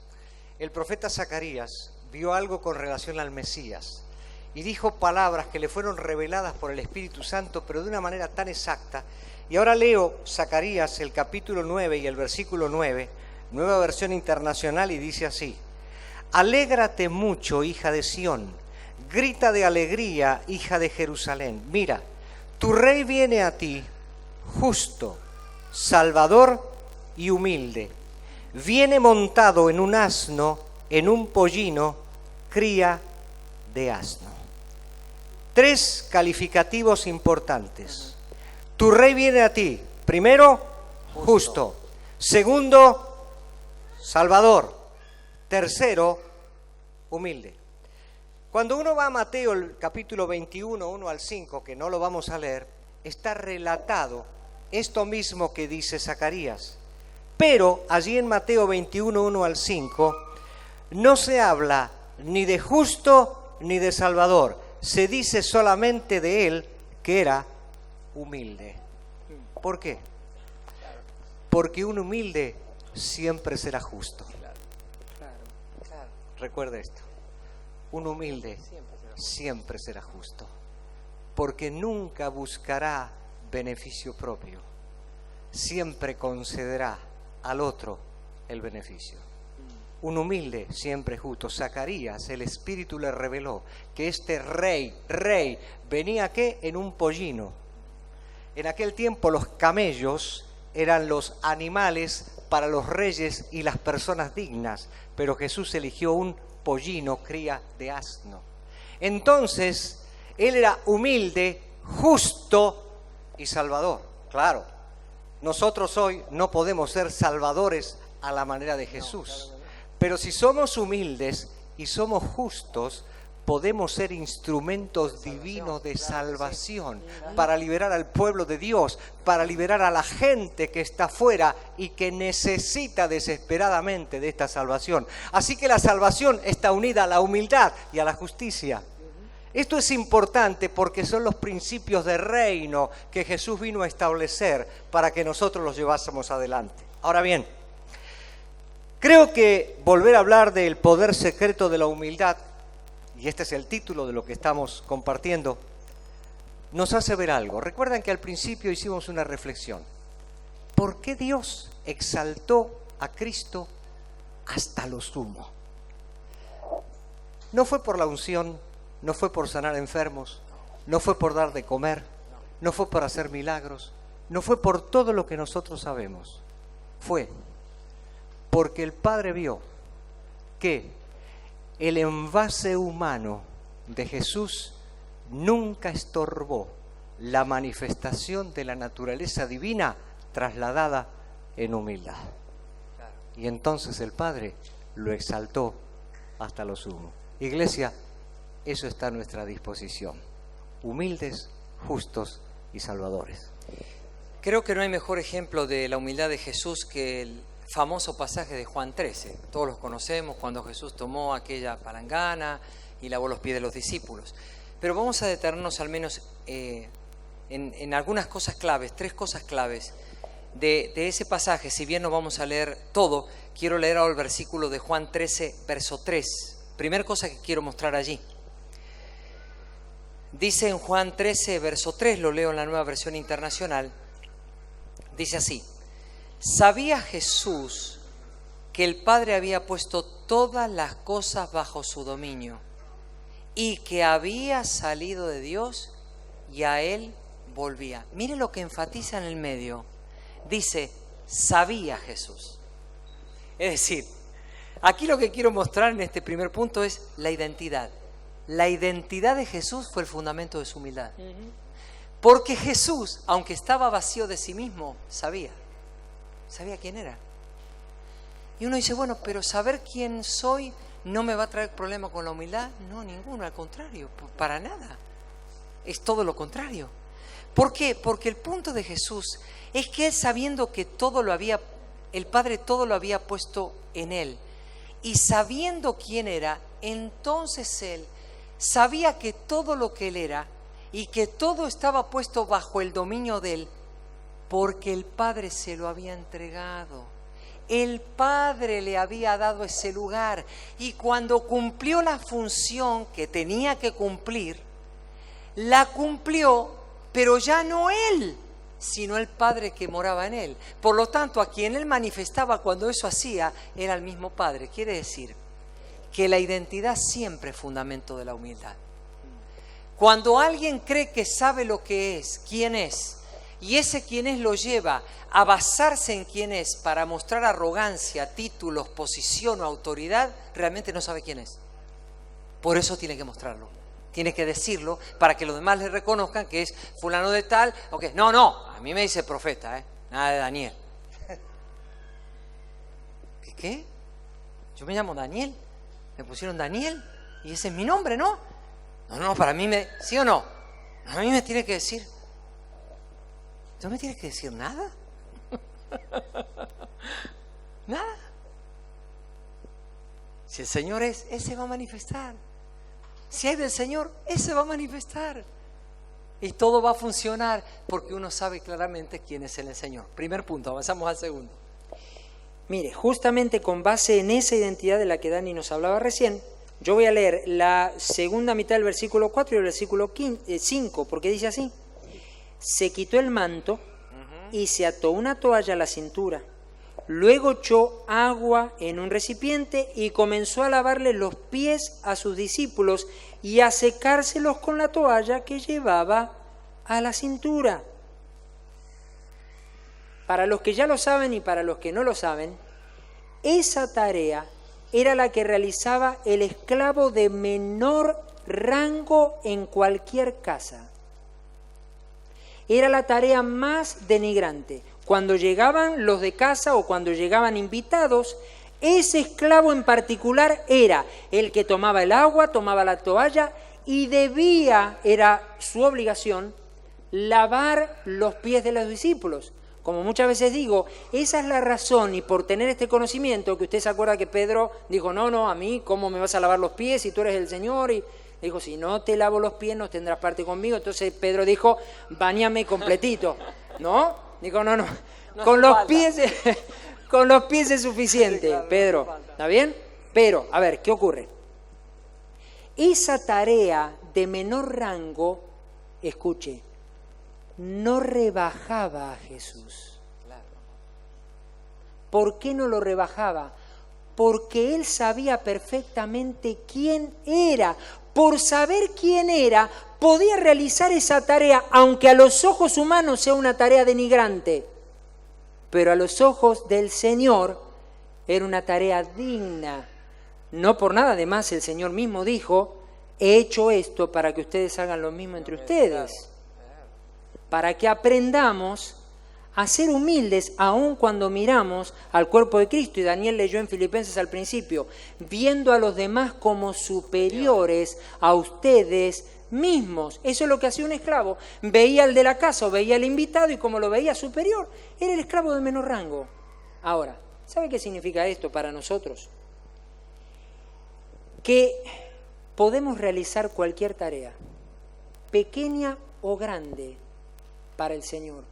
el profeta Zacarías vio algo con relación al Mesías y dijo palabras que le fueron reveladas por el Espíritu Santo, pero de una manera tan exacta. Y ahora leo Zacarías, el capítulo 9 y el versículo 9, Nueva Versión Internacional, y dice así: Alégrate mucho, hija de Sión, grita de alegría, hija de Jerusalén. Mira, tu rey viene a ti, justo, salvador y humilde. Viene montado en un asno, en un pollino, cría de asno. 3 calificativos importantes. Tu rey viene a ti. Primero, justo. Segundo, salvador. Tercero, humilde. Cuando uno va a Mateo, el capítulo 21, 1 al 5, que no lo vamos a leer, está relatado esto mismo que dice Zacarías. Pero allí en Mateo 21, 1 al 5, no se habla ni de justo ni de salvador. Se dice solamente de él que era humilde. ¿Por qué? Porque un humilde siempre será justo. Recuerde esto. Un humilde siempre será justo. Porque nunca buscará beneficio propio. Siempre concederá al otro el beneficio. Un humilde siempre justo. Zacarías, el Espíritu le reveló que este rey, venía ¿qué? En un pollino. En aquel tiempo los camellos eran los animales para los reyes y las personas dignas, pero Jesús eligió un pollino, cría de asno. Entonces, él era humilde, justo y salvador. Claro, nosotros hoy no podemos ser salvadores a la manera de Jesús, pero si somos humildes y somos justos, podemos ser instrumentos divinos de salvación para liberar al pueblo de Dios, para liberar a la gente que está afuera y que necesita desesperadamente de esta salvación. Así que la salvación está unida a la humildad y a la justicia. Esto es importante porque son los principios de reino que Jesús vino a establecer para que nosotros los llevásemos adelante. Ahora bien, creo que volver a hablar del poder secreto de la humildad, y este es el título de lo que estamos compartiendo, nos hace ver algo. Recuerdan que al principio hicimos una reflexión. ¿Por qué Dios exaltó a Cristo hasta lo sumo? No fue por la unción, no fue por sanar enfermos, no fue por dar de comer, no fue por hacer milagros, no fue por todo lo que nosotros sabemos. Fue porque el Padre vio que el envase humano de Jesús nunca estorbó la manifestación de la naturaleza divina trasladada en humildad. Y entonces el Padre lo exaltó hasta lo sumo. Iglesia, eso está a nuestra disposición. Humildes, justos y salvadores. Creo que no hay mejor ejemplo de la humildad de Jesús que el famoso pasaje de Juan 13. Todos los conocemos, cuando Jesús tomó aquella palangana y lavó los pies de los discípulos. Pero vamos a detenernos al menos en algunas cosas claves, 3 cosas claves de ese pasaje. Si bien no vamos a leer todo, quiero leer ahora el versículo de Juan 13, verso 3. Primera cosa que quiero mostrar allí. Dice en Juan 13, verso 3, lo leo en la Nueva Versión Internacional, dice así: ¿Sabía Jesús que el Padre había puesto todas las cosas bajo su dominio y que había salido de Dios y a Él volvía? Mire lo que enfatiza en el medio. Dice, sabía Jesús. Es decir, aquí lo que quiero mostrar en este primer punto es la identidad. La identidad de Jesús fue el fundamento de su humildad. Porque Jesús, aunque estaba vacío de sí mismo, sabía quién era. Y uno dice, bueno, pero saber quién soy no me va a traer problema con la humildad. No, ninguno, al contrario, para nada. Es todo lo contrario. ¿Por qué? Porque el punto de Jesús es que Él, sabiendo que todo lo había el Padre todo lo había puesto en Él. Y sabiendo quién era, entonces Él sabía que todo lo que Él era y que todo estaba puesto bajo el dominio de Él, porque el Padre se lo había entregado. El Padre le había dado ese lugar, y cuando cumplió la función que tenía que cumplir, la cumplió, pero ya no Él, sino el Padre que moraba en Él. Por lo tanto, a quien Él manifestaba cuando eso hacía era el mismo Padre. Quiere decir que la identidad siempre es fundamento de la humildad. Cuando alguien cree que sabe lo que es, quién es, y ese quién es lo lleva a basarse en quién es para mostrar arrogancia, títulos, posición o autoridad, realmente no sabe quién es. Por eso tiene que mostrarlo. Tiene que decirlo para que los demás le reconozcan que es fulano de tal. Okay. No, a mí me dice profeta, nada de Daniel. ¿Qué? Yo me llamo Daniel. Me pusieron Daniel y ese es mi nombre, ¿no? No, para mí ¿sí o no? A mí me tiene que decir. ¿No me tiene que decir nada? Nada. Si el Señor es, Él se va a manifestar. Si hay del Señor, Él se va a manifestar. Y todo va a funcionar porque uno sabe claramente quién es el Señor. Primer punto, avanzamos al segundo. Mire, justamente con base en esa identidad de la que Dani nos hablaba recién, yo voy a leer la segunda mitad del versículo 4 y el versículo 5, porque dice así: se quitó el manto y se ató una toalla a la cintura. Luego echó agua en un recipiente y comenzó a lavarle los pies a sus discípulos y a secárselos con la toalla que llevaba a la cintura. Para los que ya lo saben y para los que no lo saben, esa tarea era la que realizaba el esclavo de menor rango en cualquier casa. Era la tarea más denigrante. Cuando llegaban los de casa o cuando llegaban invitados, ese esclavo en particular era el que tomaba el agua, tomaba la toalla y era su obligación, lavar los pies de los discípulos. Como muchas veces digo, esa es la razón, y por tener este conocimiento, que usted se acuerda que Pedro dijo, no, a mí, ¿cómo me vas a lavar los pies si tú eres el Señor? Y dijo, si no te lavo los pies no tendrás parte conmigo. Entonces Pedro dijo, báñame completito, ¿no? Dijo, no, con los pies es suficiente, claro, Pedro, ¿está bien? Pero, a ver, ¿qué ocurre? Esa tarea de menor rango, escuche, no rebajaba a Jesús. ¿Por qué no lo rebajaba? Porque Él sabía perfectamente quién era. Por saber quién era, podía realizar esa tarea, aunque a los ojos humanos sea una tarea denigrante. Pero a los ojos del Señor era una tarea digna. No por nada, además, el Señor mismo dijo, he hecho esto para que ustedes hagan lo mismo entre ustedes. Para que aprendamos a ser humildes aun cuando miramos al cuerpo de Cristo. Y Daniel leyó en Filipenses al principio, viendo a los demás como superiores a ustedes mismos. Eso es lo que hacía un esclavo. Veía al de la casa o veía al invitado y como lo veía superior, era el esclavo de menor rango. Ahora, ¿sabe qué significa esto para nosotros? Que podemos realizar cualquier tarea, pequeña o grande, para el Señor,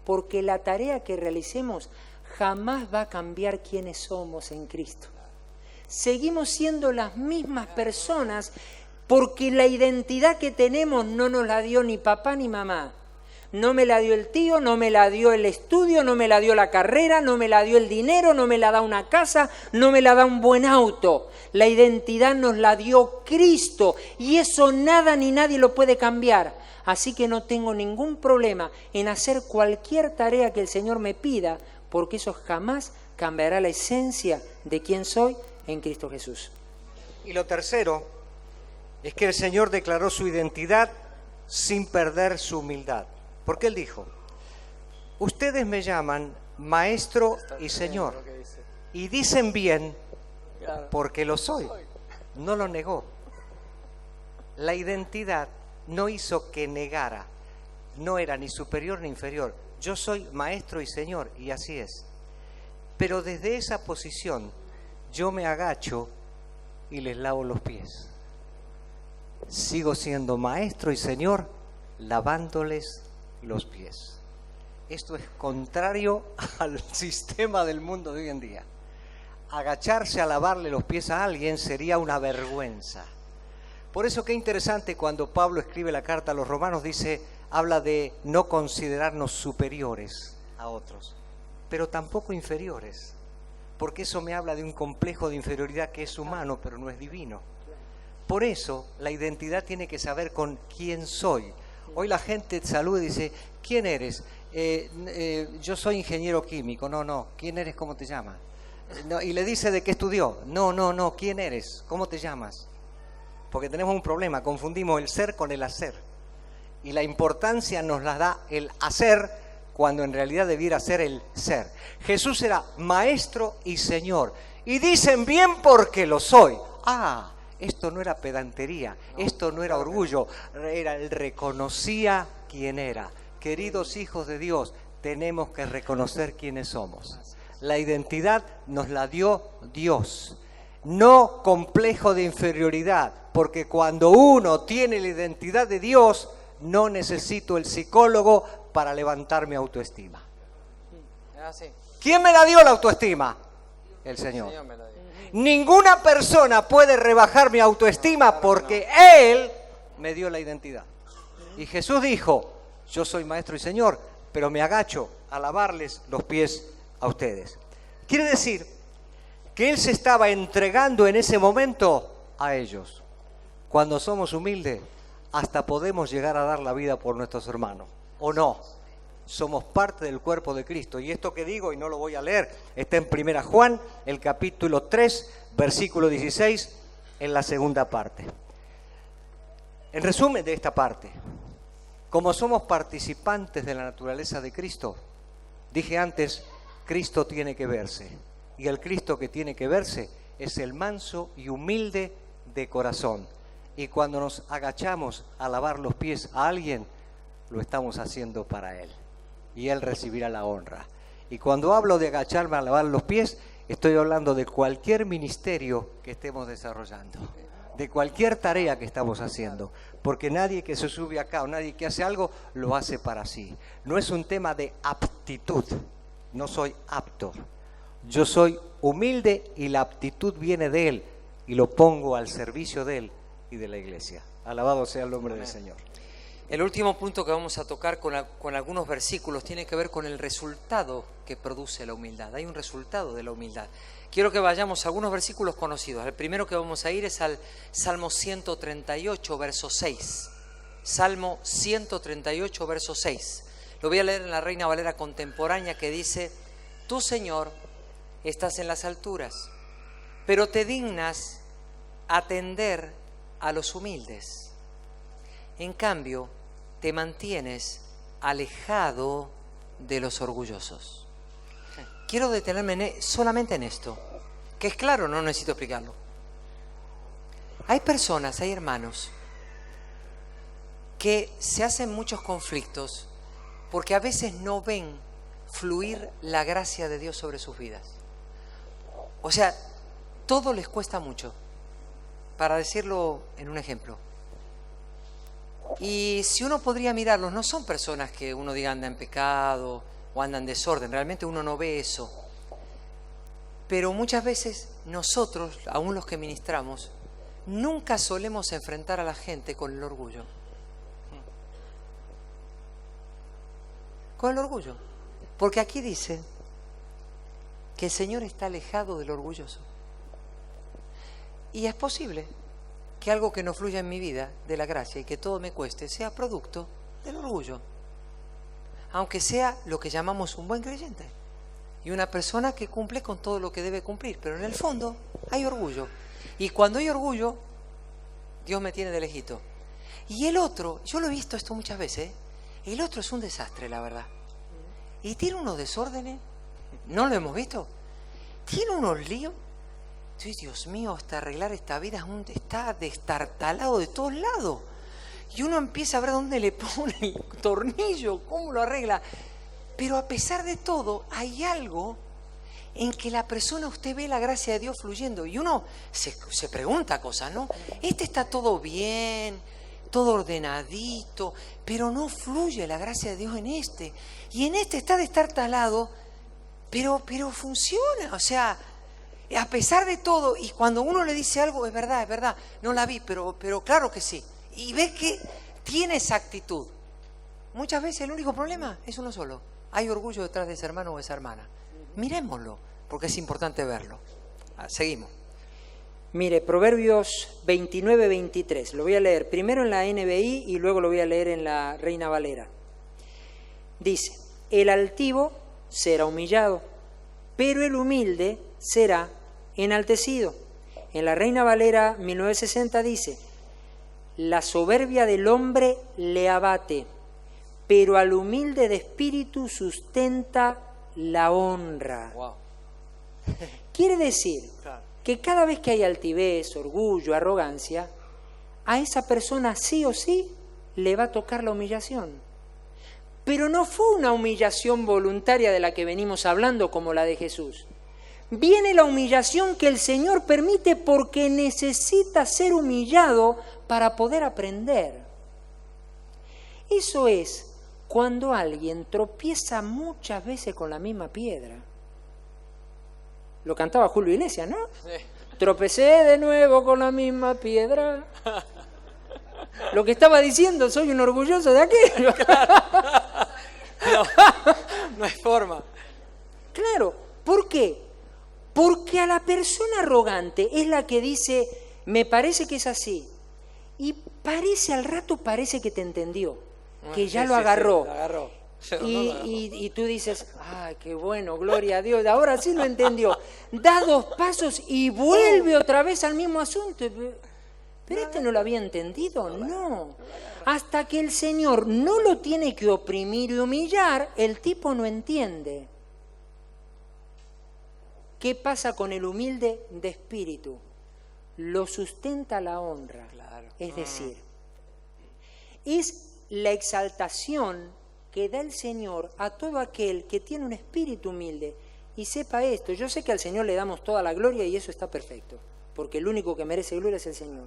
porque la tarea que realicemos jamás va a cambiar quiénes somos en Cristo. Seguimos siendo las mismas personas porque la identidad que tenemos no nos la dio ni papá ni mamá. No me la dio el tío, no me la dio el estudio, no me la dio la carrera, no me la dio el dinero, no me la da una casa, no me la da un buen auto. La identidad nos la dio Cristo y eso nada ni nadie lo puede cambiar. Así que no tengo ningún problema en hacer cualquier tarea que el Señor me pida, porque eso jamás cambiará la esencia de quién soy en Cristo Jesús. Y lo tercero es que el Señor declaró su identidad sin perder su humildad. Porque Él dijo, ustedes me llaman Maestro y Señor, y dicen bien porque lo soy. No lo negó. La identidad no hizo que negara, no era ni superior ni inferior. Yo soy Maestro y Señor, y así es. Pero desde esa posición yo me agacho y les lavo los pies. Sigo siendo maestro y señor lavándoles los pies. Esto es contrario al sistema del mundo de hoy en día. Agacharse a lavarle los pies a alguien sería una vergüenza. Por eso qué interesante cuando Pablo escribe la carta a los romanos, habla de no considerarnos superiores a otros, pero tampoco inferiores, porque eso me habla de un complejo de inferioridad que es humano, pero no es divino. Por eso la identidad tiene que saber con quién soy. Hoy la gente te saluda y dice, ¿quién eres? Yo soy ingeniero químico. No, ¿quién eres? ¿Cómo te llamas? No, y le dice de qué estudió. No, ¿quién eres? ¿Cómo te llamas? Porque tenemos un problema, confundimos el ser con el hacer. Y la importancia nos la da el hacer cuando en realidad debiera ser el ser. Jesús era maestro y señor. Y dicen bien porque lo soy. Esto no era pedantería, esto no era orgullo, él reconocía quién era. Queridos hijos de Dios, tenemos que reconocer quiénes somos. La identidad nos la dio Dios, no complejo de inferioridad, porque cuando uno tiene la identidad de Dios, no necesito el psicólogo para levantar mi autoestima. ¿Quién me la dio la autoestima? El Señor. Ninguna persona puede rebajar mi autoestima porque Él me dio la identidad. Y Jesús dijo, yo soy maestro y señor, pero me agacho a lavarles los pies a ustedes. Quiere decir que Él se estaba entregando en ese momento a ellos. Cuando somos humildes, hasta podemos llegar a dar la vida por nuestros hermanos, ¿o no? Somos parte del cuerpo de Cristo. Y esto que digo, y no lo voy a leer, está en 1 Juan, el capítulo 3, versículo 16, en la segunda parte. En resumen de esta parte, como somos participantes de la naturaleza de Cristo, dije antes, Cristo tiene que verse. Y el Cristo que tiene que verse es el manso y humilde de corazón. Y cuando nos agachamos a lavar los pies a alguien, lo estamos haciendo para Él. Y Él recibirá la honra. Y cuando hablo de agacharme a lavar los pies, estoy hablando de cualquier ministerio que estemos desarrollando, de cualquier tarea que estamos haciendo, porque nadie que se sube acá o nadie que hace algo lo hace para sí. No es un tema de aptitud, no soy apto. Yo soy humilde y la aptitud viene de Él y lo pongo al servicio de Él y de la iglesia. Alabado sea el nombre del Señor. El último punto que vamos a tocar con algunos versículos tiene que ver con el resultado que produce la humildad. Hay un resultado de la humildad. Quiero que vayamos a algunos versículos conocidos. El primero que vamos a ir es al Salmo 138, verso 6. Salmo 138, verso 6. Lo voy a leer en la Reina Valera contemporánea, que dice: Tú, Señor, estás en las alturas, pero te dignas atender a los humildes. En cambio, te mantienes alejado de los orgullosos. Quiero detenerme solamente en esto, que es claro, no necesito explicarlo. Hay personas, hay hermanos, que se hacen muchos conflictos porque a veces no ven fluir la gracia de Dios sobre sus vidas. O sea, todo les cuesta mucho, para decirlo en un ejemplo. Y si uno podría mirarlos, no son personas que uno diga anda en pecado o anda en desorden, realmente uno no ve eso. Pero muchas veces nosotros, aún los que ministramos, nunca solemos enfrentar a la gente con el orgullo. Con el orgullo. Porque aquí dice que el Señor está alejado del orgulloso. Y es posible que algo que no fluya en mi vida de la gracia y que todo me cueste sea producto del orgullo, aunque sea lo que llamamos un buen creyente y una persona que cumple con todo lo que debe cumplir, pero en el fondo hay orgullo, y cuando hay orgullo Dios me tiene de lejito. Y el otro, yo lo he visto esto muchas veces, el otro es un desastre, la verdad, y tiene unos desórdenes, ¿no lo hemos visto? Tiene unos líos. Dios mío, hasta arreglar esta vida está destartalado de todos lados. Y uno empieza a ver dónde le pone el tornillo, cómo lo arregla. Pero a pesar de todo, hay algo en que la persona, usted ve la gracia de Dios fluyendo y uno se pregunta cosas, ¿no? Está todo bien, todo ordenadito, pero no fluye la gracia de Dios en este. Y en este está de estar talado, pero funciona, o sea, a pesar de todo. Y cuando uno le dice algo, es verdad, no la vi, pero claro que sí. Y ve que tiene esa actitud. Muchas veces el único problema es uno solo. Hay orgullo detrás de ese hermano o esa hermana. Mirémoslo, porque es importante verlo. Seguimos. Mire, Proverbios 29-23. Lo voy a leer primero en la NBI y luego lo voy a leer en la Reina Valera. Dice, el altivo será humillado, pero el humilde será enaltecido. En la Reina Valera 1960 dice, la soberbia del hombre le abate, pero al humilde de espíritu sustenta la honra. Wow. Quiere decir que cada vez que hay altivez, orgullo, arrogancia, a esa persona sí o sí le va a tocar la humillación. Pero no fue una humillación voluntaria de la que venimos hablando como la de Jesús. Viene la humillación que el Señor permite porque necesita ser humillado para poder aprender. Eso es cuando alguien tropieza muchas veces con la misma piedra. Lo cantaba Julio Iglesias, ¿no? Sí. Tropecé de nuevo con la misma piedra. Lo que estaba diciendo, soy un orgulloso de aquello. No hay forma. Claro, ¿por qué? Porque a la persona arrogante es la que dice, me parece que es así. Y al rato parece que te entendió, que ya lo agarró. Sí, lo agarró. Y tú dices, ¡ay, qué bueno, gloria a Dios! Ahora sí lo entendió. Da 2 pasos y vuelve otra vez al mismo asunto. ¿Pero este no lo había entendido? No. Hasta que el Señor no lo tiene que oprimir y humillar, el tipo no entiende. ¿Qué pasa con el humilde de espíritu? Lo sustenta la honra. Claro. Es decir, es la exaltación que da el Señor a todo aquel que tiene un espíritu humilde. Y sepa esto, yo sé que al Señor le damos toda la gloria y eso está perfecto, porque el único que merece gloria es el Señor.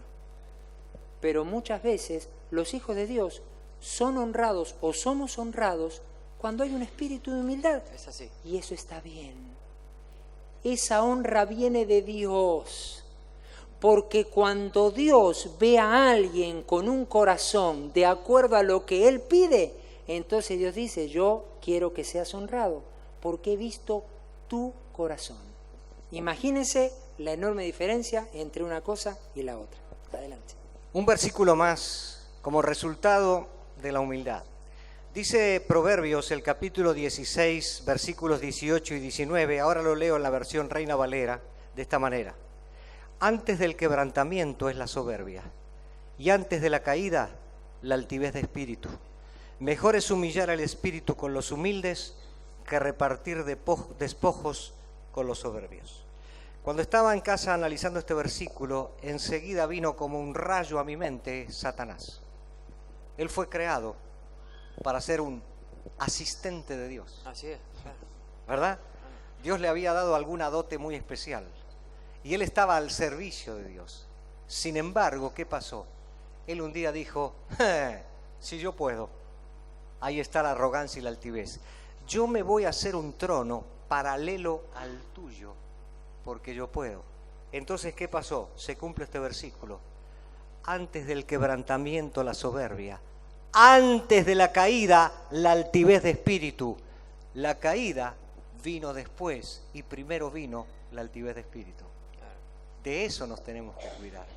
Pero muchas veces los hijos de Dios son honrados o somos honrados cuando hay un espíritu de humildad. Es así. Y eso está bien. Esa honra viene de Dios. Porque cuando Dios ve a alguien con un corazón de acuerdo a lo que Él pide, entonces Dios dice, yo quiero que seas honrado, porque he visto tu corazón. Imagínense la enorme diferencia entre una cosa y la otra. Adelante. Un versículo más como resultado de la humildad. Dice Proverbios, el capítulo 16, versículos 18 y 19, ahora lo leo en la versión Reina Valera, de esta manera. Antes del quebrantamiento es la soberbia, y antes de la caída, la altivez de espíritu. Mejor es humillar al espíritu con los humildes que repartir despojos con los soberbios. Cuando estaba en casa analizando este versículo, enseguida vino como un rayo a mi mente Satanás. Él fue creado para ser un asistente de Dios. Así es. ¿Verdad? Dios le había dado alguna dote muy especial y él estaba al servicio de Dios. Sin embargo, ¿qué pasó? Él un día dijo, si yo puedo, ahí está la arrogancia y la altivez. Yo me voy a hacer un trono paralelo al tuyo, porque yo puedo. Entonces, ¿qué pasó? Se cumple este versículo. Antes del quebrantamiento, la soberbia. Antes de la caída, la altivez de espíritu. La caída vino después y primero vino la altivez de espíritu. De eso nos tenemos que cuidar.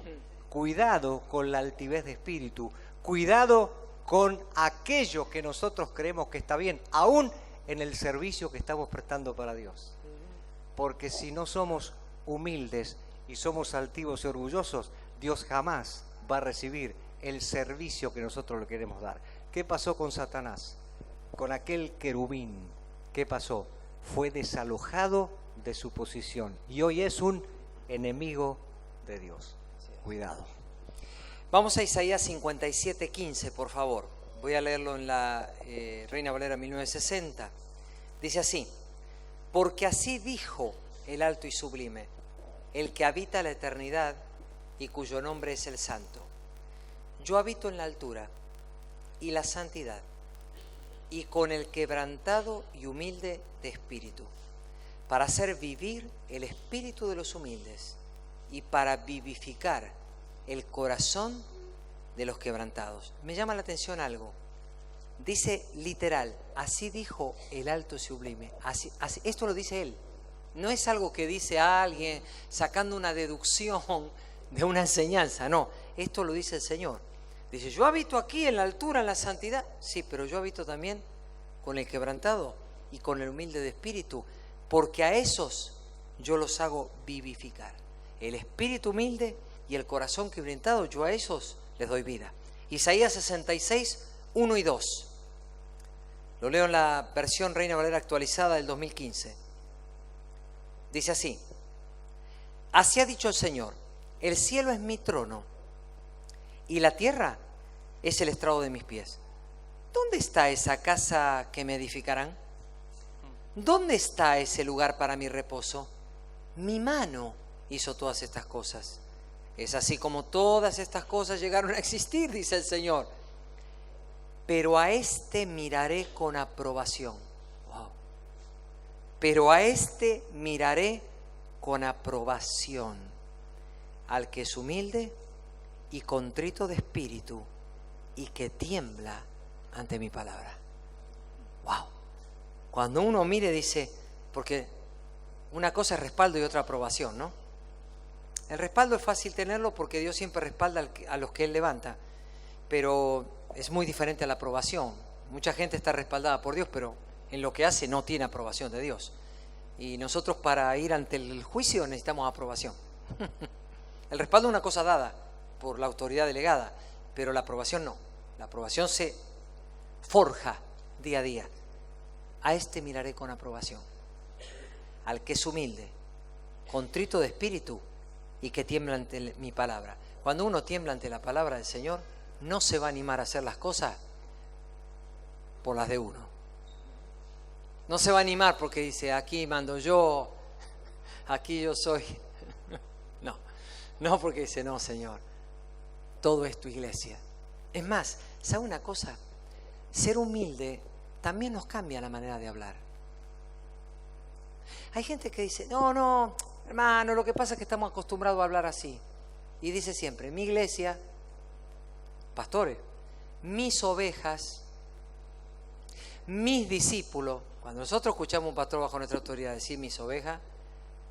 Cuidado con la altivez de espíritu. Cuidado con aquello que nosotros creemos que está bien, aún en el servicio que estamos prestando para Dios. Porque si no somos humildes y somos altivos y orgullosos, Dios jamás va a recibir el servicio que nosotros le queremos dar. ¿Qué pasó con Satanás? Con aquel querubín. ¿Qué pasó? Fue desalojado de su posición y hoy es un enemigo de Dios. Cuidado. Vamos a Isaías 57:15, por favor. Voy a leerlo en la Reina Valera 1960. Dice así: Porque así dijo el alto y sublime, el que habita la eternidad y cuyo nombre es el Santo. Yo habito en la altura y la santidad, y con el quebrantado y humilde de espíritu, para hacer vivir el espíritu de los humildes y para vivificar el corazón de los quebrantados. Me llama la atención algo. Dice literal, así dijo el alto y sublime. Así, esto lo dice él. No es algo que dice alguien sacando una deducción de una enseñanza. No, esto lo dice el Señor. Dice, yo habito aquí en la altura, en la santidad. Sí, pero yo habito también con el quebrantado y con el humilde de espíritu, porque a esos yo los hago vivificar. El espíritu humilde y el corazón quebrantado, yo a esos les doy vida. Isaías 66, 1 y 2. Lo leo en la versión Reina Valera actualizada del 2015. Dice así: así ha dicho el Señor, el cielo es mi trono y la tierra es el estrado de mis pies. ¿Dónde está esa casa que me edificarán? ¿Dónde está ese lugar para mi reposo? Mi mano hizo todas estas cosas. Es así como todas estas cosas llegaron a existir, dice el Señor. Pero a este miraré con aprobación. Wow. Pero a este miraré con aprobación, al que es humilde y contrito de espíritu y que tiembla ante mi palabra. Wow. Cuando uno mire dice, porque una cosa es respaldo y otra aprobación, ¿no? El respaldo es fácil tenerlo porque Dios siempre respalda a los que Él levanta, pero es muy diferente a la aprobación. Mucha gente está respaldada por Dios, pero en lo que hace no tiene aprobación de Dios. Y nosotros para ir ante el juicio necesitamos aprobación. El respaldo es una cosa dada por la autoridad delegada, pero la aprobación no. La aprobación se forja día a día. A este miraré con aprobación, al que es humilde, contrito de espíritu y que tiembla ante mi palabra. Cuando uno tiembla ante la palabra del Señor, no se va a animar a hacer las cosas por las de uno. No se va a animar porque dice, aquí mando yo, aquí yo soy. No porque dice, no, Señor, todo es tu iglesia. Es más, ¿sabe una cosa? Ser humilde también nos cambia la manera de hablar. Hay gente que dice, no, hermano, lo que pasa es que estamos acostumbrados a hablar así. Y dice siempre, mi iglesia, pastores, mis ovejas, mis discípulos. Cuando nosotros escuchamos a un pastor bajo nuestra autoridad decir mis ovejas,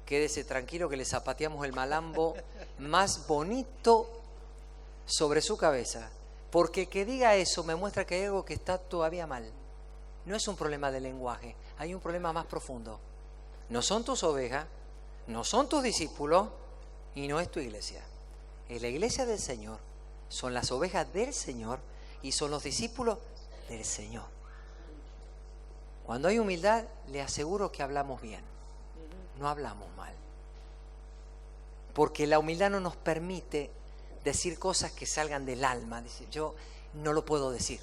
quédese tranquilo que le zapateamos el malambo más bonito sobre su cabeza. Porque que diga eso me muestra que hay algo que está todavía mal. No es un problema de lenguaje, hay un problema más profundo. No son tus ovejas, no son tus discípulos y no es tu iglesia. Es la iglesia del Señor, son las ovejas del Señor y son los discípulos del Señor. Cuando hay humildad, le aseguro que hablamos bien, no hablamos mal. Porque la humildad no nos permite decir cosas que salgan del alma. Dice, yo no lo puedo decir.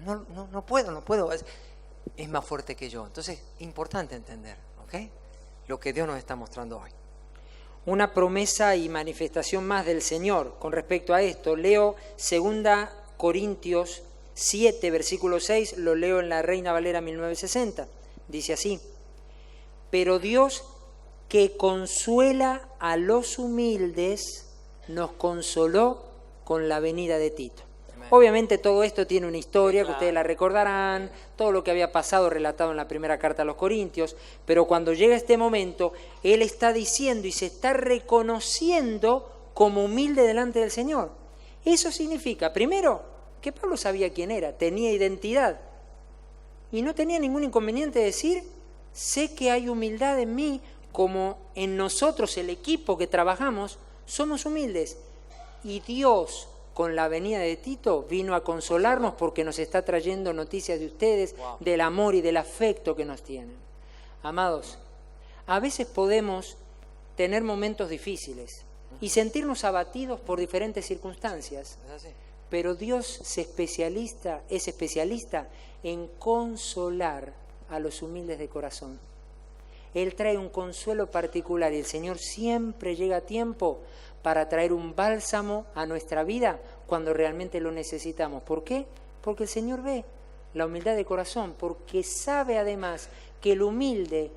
No puedo. Es más fuerte que yo. Entonces, importante entender, ¿ok? Lo que Dios nos está mostrando hoy. Una promesa y manifestación más del Señor con respecto a esto. Leo 2 Corintios 7, versículo 6, lo leo en la Reina Valera 1960. Dice así: pero Dios, que consuela a los humildes, nos consoló con la venida de Tito. Amén. Obviamente todo esto tiene una historia, claro, que ustedes la recordarán, todo lo que había pasado relatado en la primera carta a los Corintios, pero cuando llega este momento, él está diciendo y se está reconociendo como humilde delante del Señor. Eso significa, primero, que Pablo sabía quién era, tenía identidad y no tenía ningún inconveniente de decir, sé que hay humildad en mí, como en nosotros, el equipo que trabajamos, somos humildes. Y Dios, con la venida de Tito, vino a consolarnos porque nos está trayendo noticias de ustedes, wow, del amor y del afecto que nos tienen. Amados, a veces podemos tener momentos difíciles y sentirnos abatidos por diferentes circunstancias. Pero Dios es especialista en consolar a los humildes de corazón. Él trae un consuelo particular y el Señor siempre llega a tiempo para traer un bálsamo a nuestra vida cuando realmente lo necesitamos. ¿Por qué? Porque el Señor ve la humildad de corazón, porque sabe además que el humilde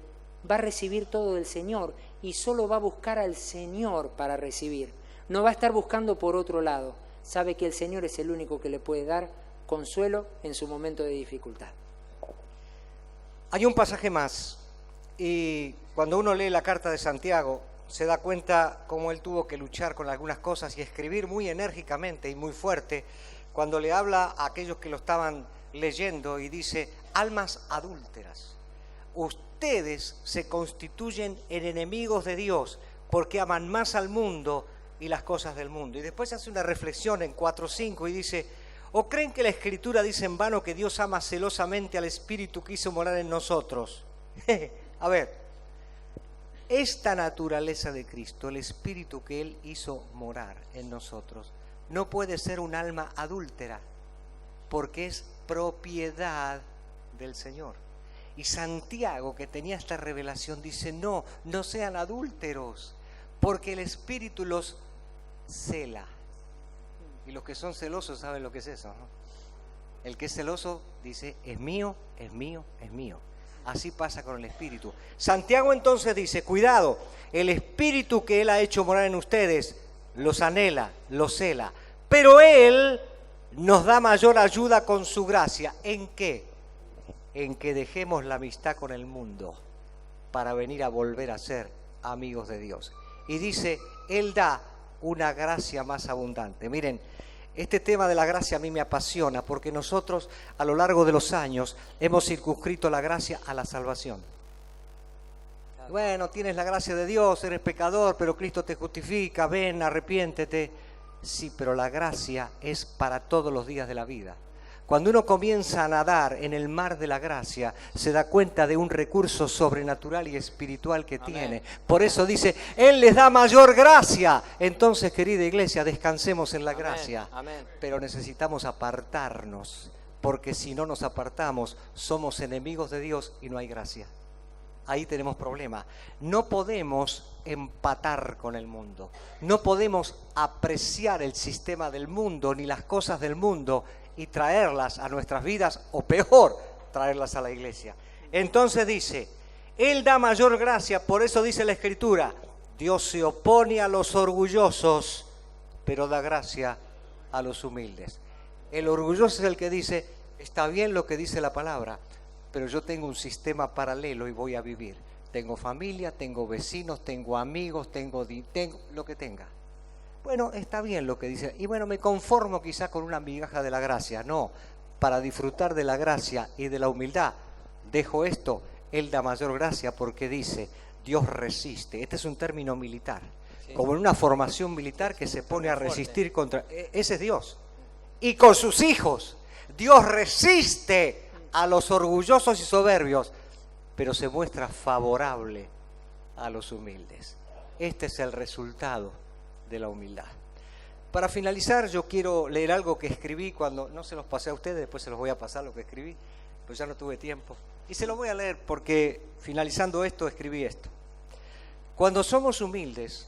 va a recibir todo del Señor y solo va a buscar al Señor para recibir. No va a estar buscando por otro lado. Sabe que el Señor es el único que le puede dar consuelo en su momento de dificultad. Hay un pasaje más, y cuando uno lee la carta de Santiago, se da cuenta cómo él tuvo que luchar con algunas cosas y escribir muy enérgicamente y muy fuerte, cuando le habla a aquellos que lo estaban leyendo y dice: almas adúlteras, ustedes se constituyen en enemigos de Dios porque aman más al mundo y las cosas del mundo. Y después hace una reflexión en 4:5 y dice: ¿o creen que la Escritura dice en vano que Dios ama celosamente al Espíritu que hizo morar en nosotros? A ver, esta naturaleza de Cristo, el Espíritu que Él hizo morar en nosotros, no puede ser un alma adúltera, porque es propiedad del Señor. Y Santiago, que tenía esta revelación, dice: no sean adúlteros, porque el Espíritu los cela. Y los que son celosos saben lo que es eso, ¿no? El que es celoso dice: es mío, es mío, es mío. Así pasa con el Espíritu. Santiago entonces dice: cuidado, el Espíritu que Él ha hecho morar en ustedes los anhela, los cela, pero Él nos da mayor ayuda con su gracia. ¿En qué? En que dejemos la amistad con el mundo para venir a volver a ser amigos de Dios. Y dice: Él da una gracia más abundante. Miren, este tema de la gracia a mí me apasiona, porque nosotros a lo largo de los años hemos circunscrito la gracia a la salvación. Bueno, tienes la gracia de Dios, eres pecador, pero Cristo te justifica, ven, arrepiéntete. Sí, pero la gracia es para todos los días de la vida. Cuando uno comienza a nadar en el mar de la gracia, se da cuenta de un recurso sobrenatural y espiritual que tiene. Por eso dice: Él les da mayor gracia. Entonces, querida iglesia, descansemos en la gracia. Pero necesitamos apartarnos, porque si no nos apartamos, somos enemigos de Dios y no hay gracia. Ahí tenemos problema. No podemos empatar con el mundo. No podemos apreciar el sistema del mundo ni las cosas del mundo y traerlas a nuestras vidas, o peor, traerlas a la iglesia. Entonces dice: Él da mayor gracia. Por eso dice la Escritura: Dios se opone a los orgullosos, pero da gracia a los humildes. El orgulloso es el que dice: está bien lo que dice la palabra, pero yo tengo un sistema paralelo y voy a vivir. Tengo familia, tengo vecinos, tengo amigos, tengo lo que tenga. Bueno, está bien lo que dice. Y bueno, me conformo quizá con una migaja de la gracia. No, para disfrutar de la gracia y de la humildad, dejo esto. Él da mayor gracia porque dice: Dios resiste. Este es un término militar. Sí. Como en una formación militar que se pone a resistir contra... Ese es Dios. Y con sus hijos. Dios resiste a los orgullosos y soberbios, pero se muestra favorable a los humildes. Este es el resultado de la humildad. Para finalizar, yo quiero leer algo que escribí cuando, no se los pasé a ustedes, después se los voy a pasar lo que escribí, pero ya no tuve tiempo. Y se lo voy a leer porque finalizando esto escribí esto. Cuando somos humildes,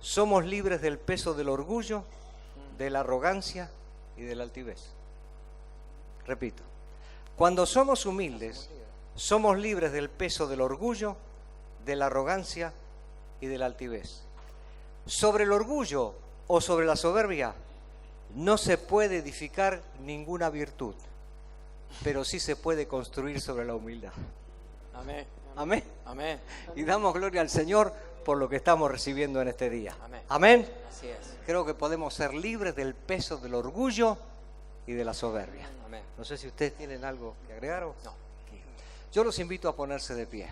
somos libres del peso del orgullo, de la arrogancia y de la altivez. Repito. Cuando somos humildes, somos libres del peso del orgullo, de la arrogancia y de la altivez. Sobre el orgullo o sobre la soberbia no se puede edificar ninguna virtud, pero sí se puede construir sobre la humildad. Amén. Amén. Amén. Y damos gloria al Señor por lo que estamos recibiendo en este día. Amén. Amén. Así es. Creo que podemos ser libres del peso del orgullo y de la soberbia. Amén. No sé si ustedes tienen algo que agregar o no. Yo los invito a ponerse de pie.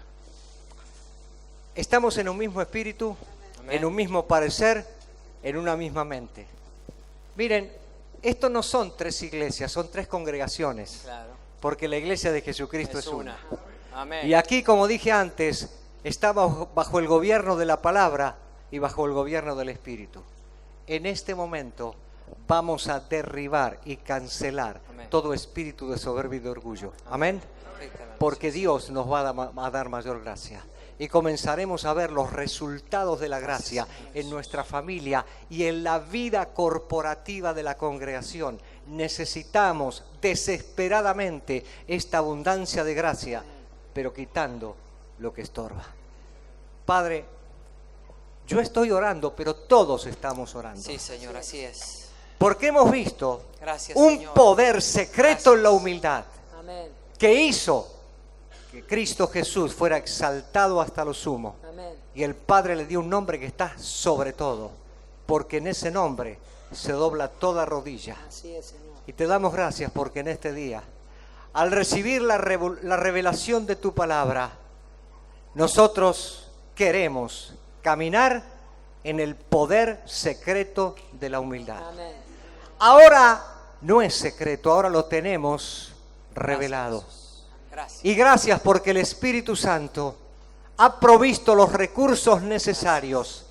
Estamos en un mismo espíritu, amén, en un mismo parecer, en una misma mente. Miren, esto no son 3 iglesias, son 3 congregaciones. Claro. Porque la iglesia de Jesucristo es una. Amén. Y aquí, como dije antes, estamos bajo el gobierno de la palabra y bajo el gobierno del Espíritu. En este momento vamos a derribar y cancelar, amén, todo espíritu de soberbia y de orgullo. Amén. Porque Dios nos va a dar mayor gracia. y comenzaremos a ver los resultados de la gracia en nuestra familia y en la vida corporativa de la congregación. Necesitamos desesperadamente esta abundancia de gracia, pero quitando lo que estorba. Padre, yo estoy orando, pero todos estamos orando. Sí, Señor, así es. Porque hemos visto Gracias, un Señor. poder secreto en la humildad Amén. que hizo que Cristo Jesús fuera exaltado hasta lo sumo. Amén. Y el Padre le dio un nombre que está sobre todo, porque en ese nombre se dobla toda rodilla. Así es, Señor. Y te damos gracias porque en este día, al recibir la revelación de tu palabra, nosotros queremos caminar en el poder secreto de la humildad. Amén. Ahora no es secreto, ahora lo tenemos revelado. Gracias. Y gracias porque el Espíritu Santo ha provisto los recursos necesarios,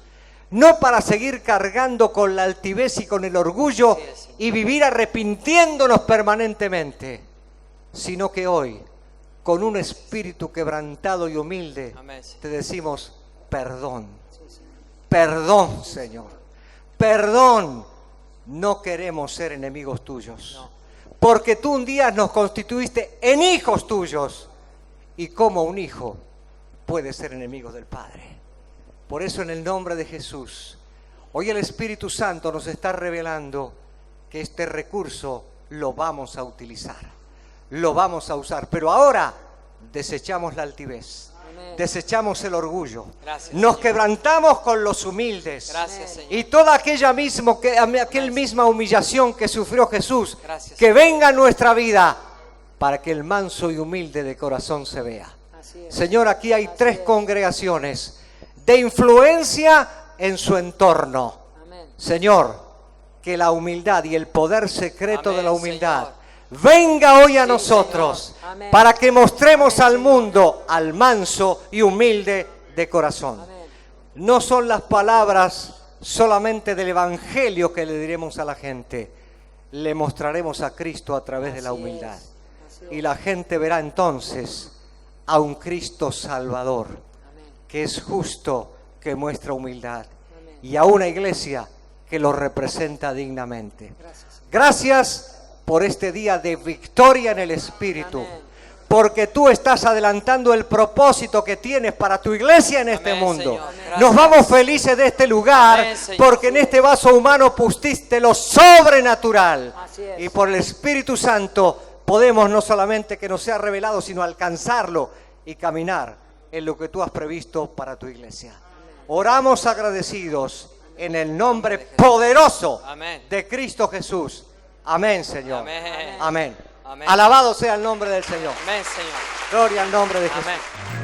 no para seguir cargando con la altivez y con el orgullo y vivir arrepintiéndonos permanentemente, sino que hoy, con un espíritu quebrantado y humilde, Amén. te decimos perdón. Perdón, Señor. Perdón. No queremos ser enemigos tuyos. No. Porque tú un día nos constituiste en hijos tuyos. Y como un hijo puede ser enemigo del Padre. Por eso en el nombre de Jesús, hoy el Espíritu Santo nos está revelando que este recurso lo vamos a utilizar. Lo vamos a usar. Pero ahora desechamos la altivez. Amén. Desechamos el orgullo. Gracias, Nos Señor. quebrantamos con los humildes. Gracias, Señor. Y toda aquella misma humillación que sufrió Jesús, Gracias, que venga a nuestra vida para que el manso y humilde de corazón se vea. Así es. Señor, aquí hay Así 3 es. congregaciones de influencia en su entorno. Amén. Señor, que la humildad y el poder secreto Amén, de la humildad Señor. venga hoy a Sí, nosotros Señor. Amén. para que mostremos Amén, al mundo al manso y humilde de corazón. Amén. No son las palabras solamente del Evangelio que le diremos a la gente, le mostraremos a Cristo a través de la Así humildad. es. Así es. Y la gente verá entonces a un Cristo Salvador, Amén. que es justo, que muestra humildad, Amén. y a una iglesia que lo representa dignamente. Gracias. Gracias por este día de victoria en el Espíritu, Amén. porque tú estás adelantando el propósito que tienes para tu iglesia en este Amén, mundo. Señor. Gracias. Nos vamos felices de este lugar, Amén, Señor. porque en este vaso humano pusiste lo sobrenatural. Así es. Y por el Espíritu Santo podemos no solamente que nos sea revelado, sino alcanzarlo y caminar en lo que tú has previsto para tu iglesia. Oramos agradecidos en el nombre poderoso Amén. de Cristo Jesús. Amén, Señor. Amén. Amén. Amén. Alabado sea el nombre del Señor. Amén, Señor. Gloria al nombre de Jesús. Amén.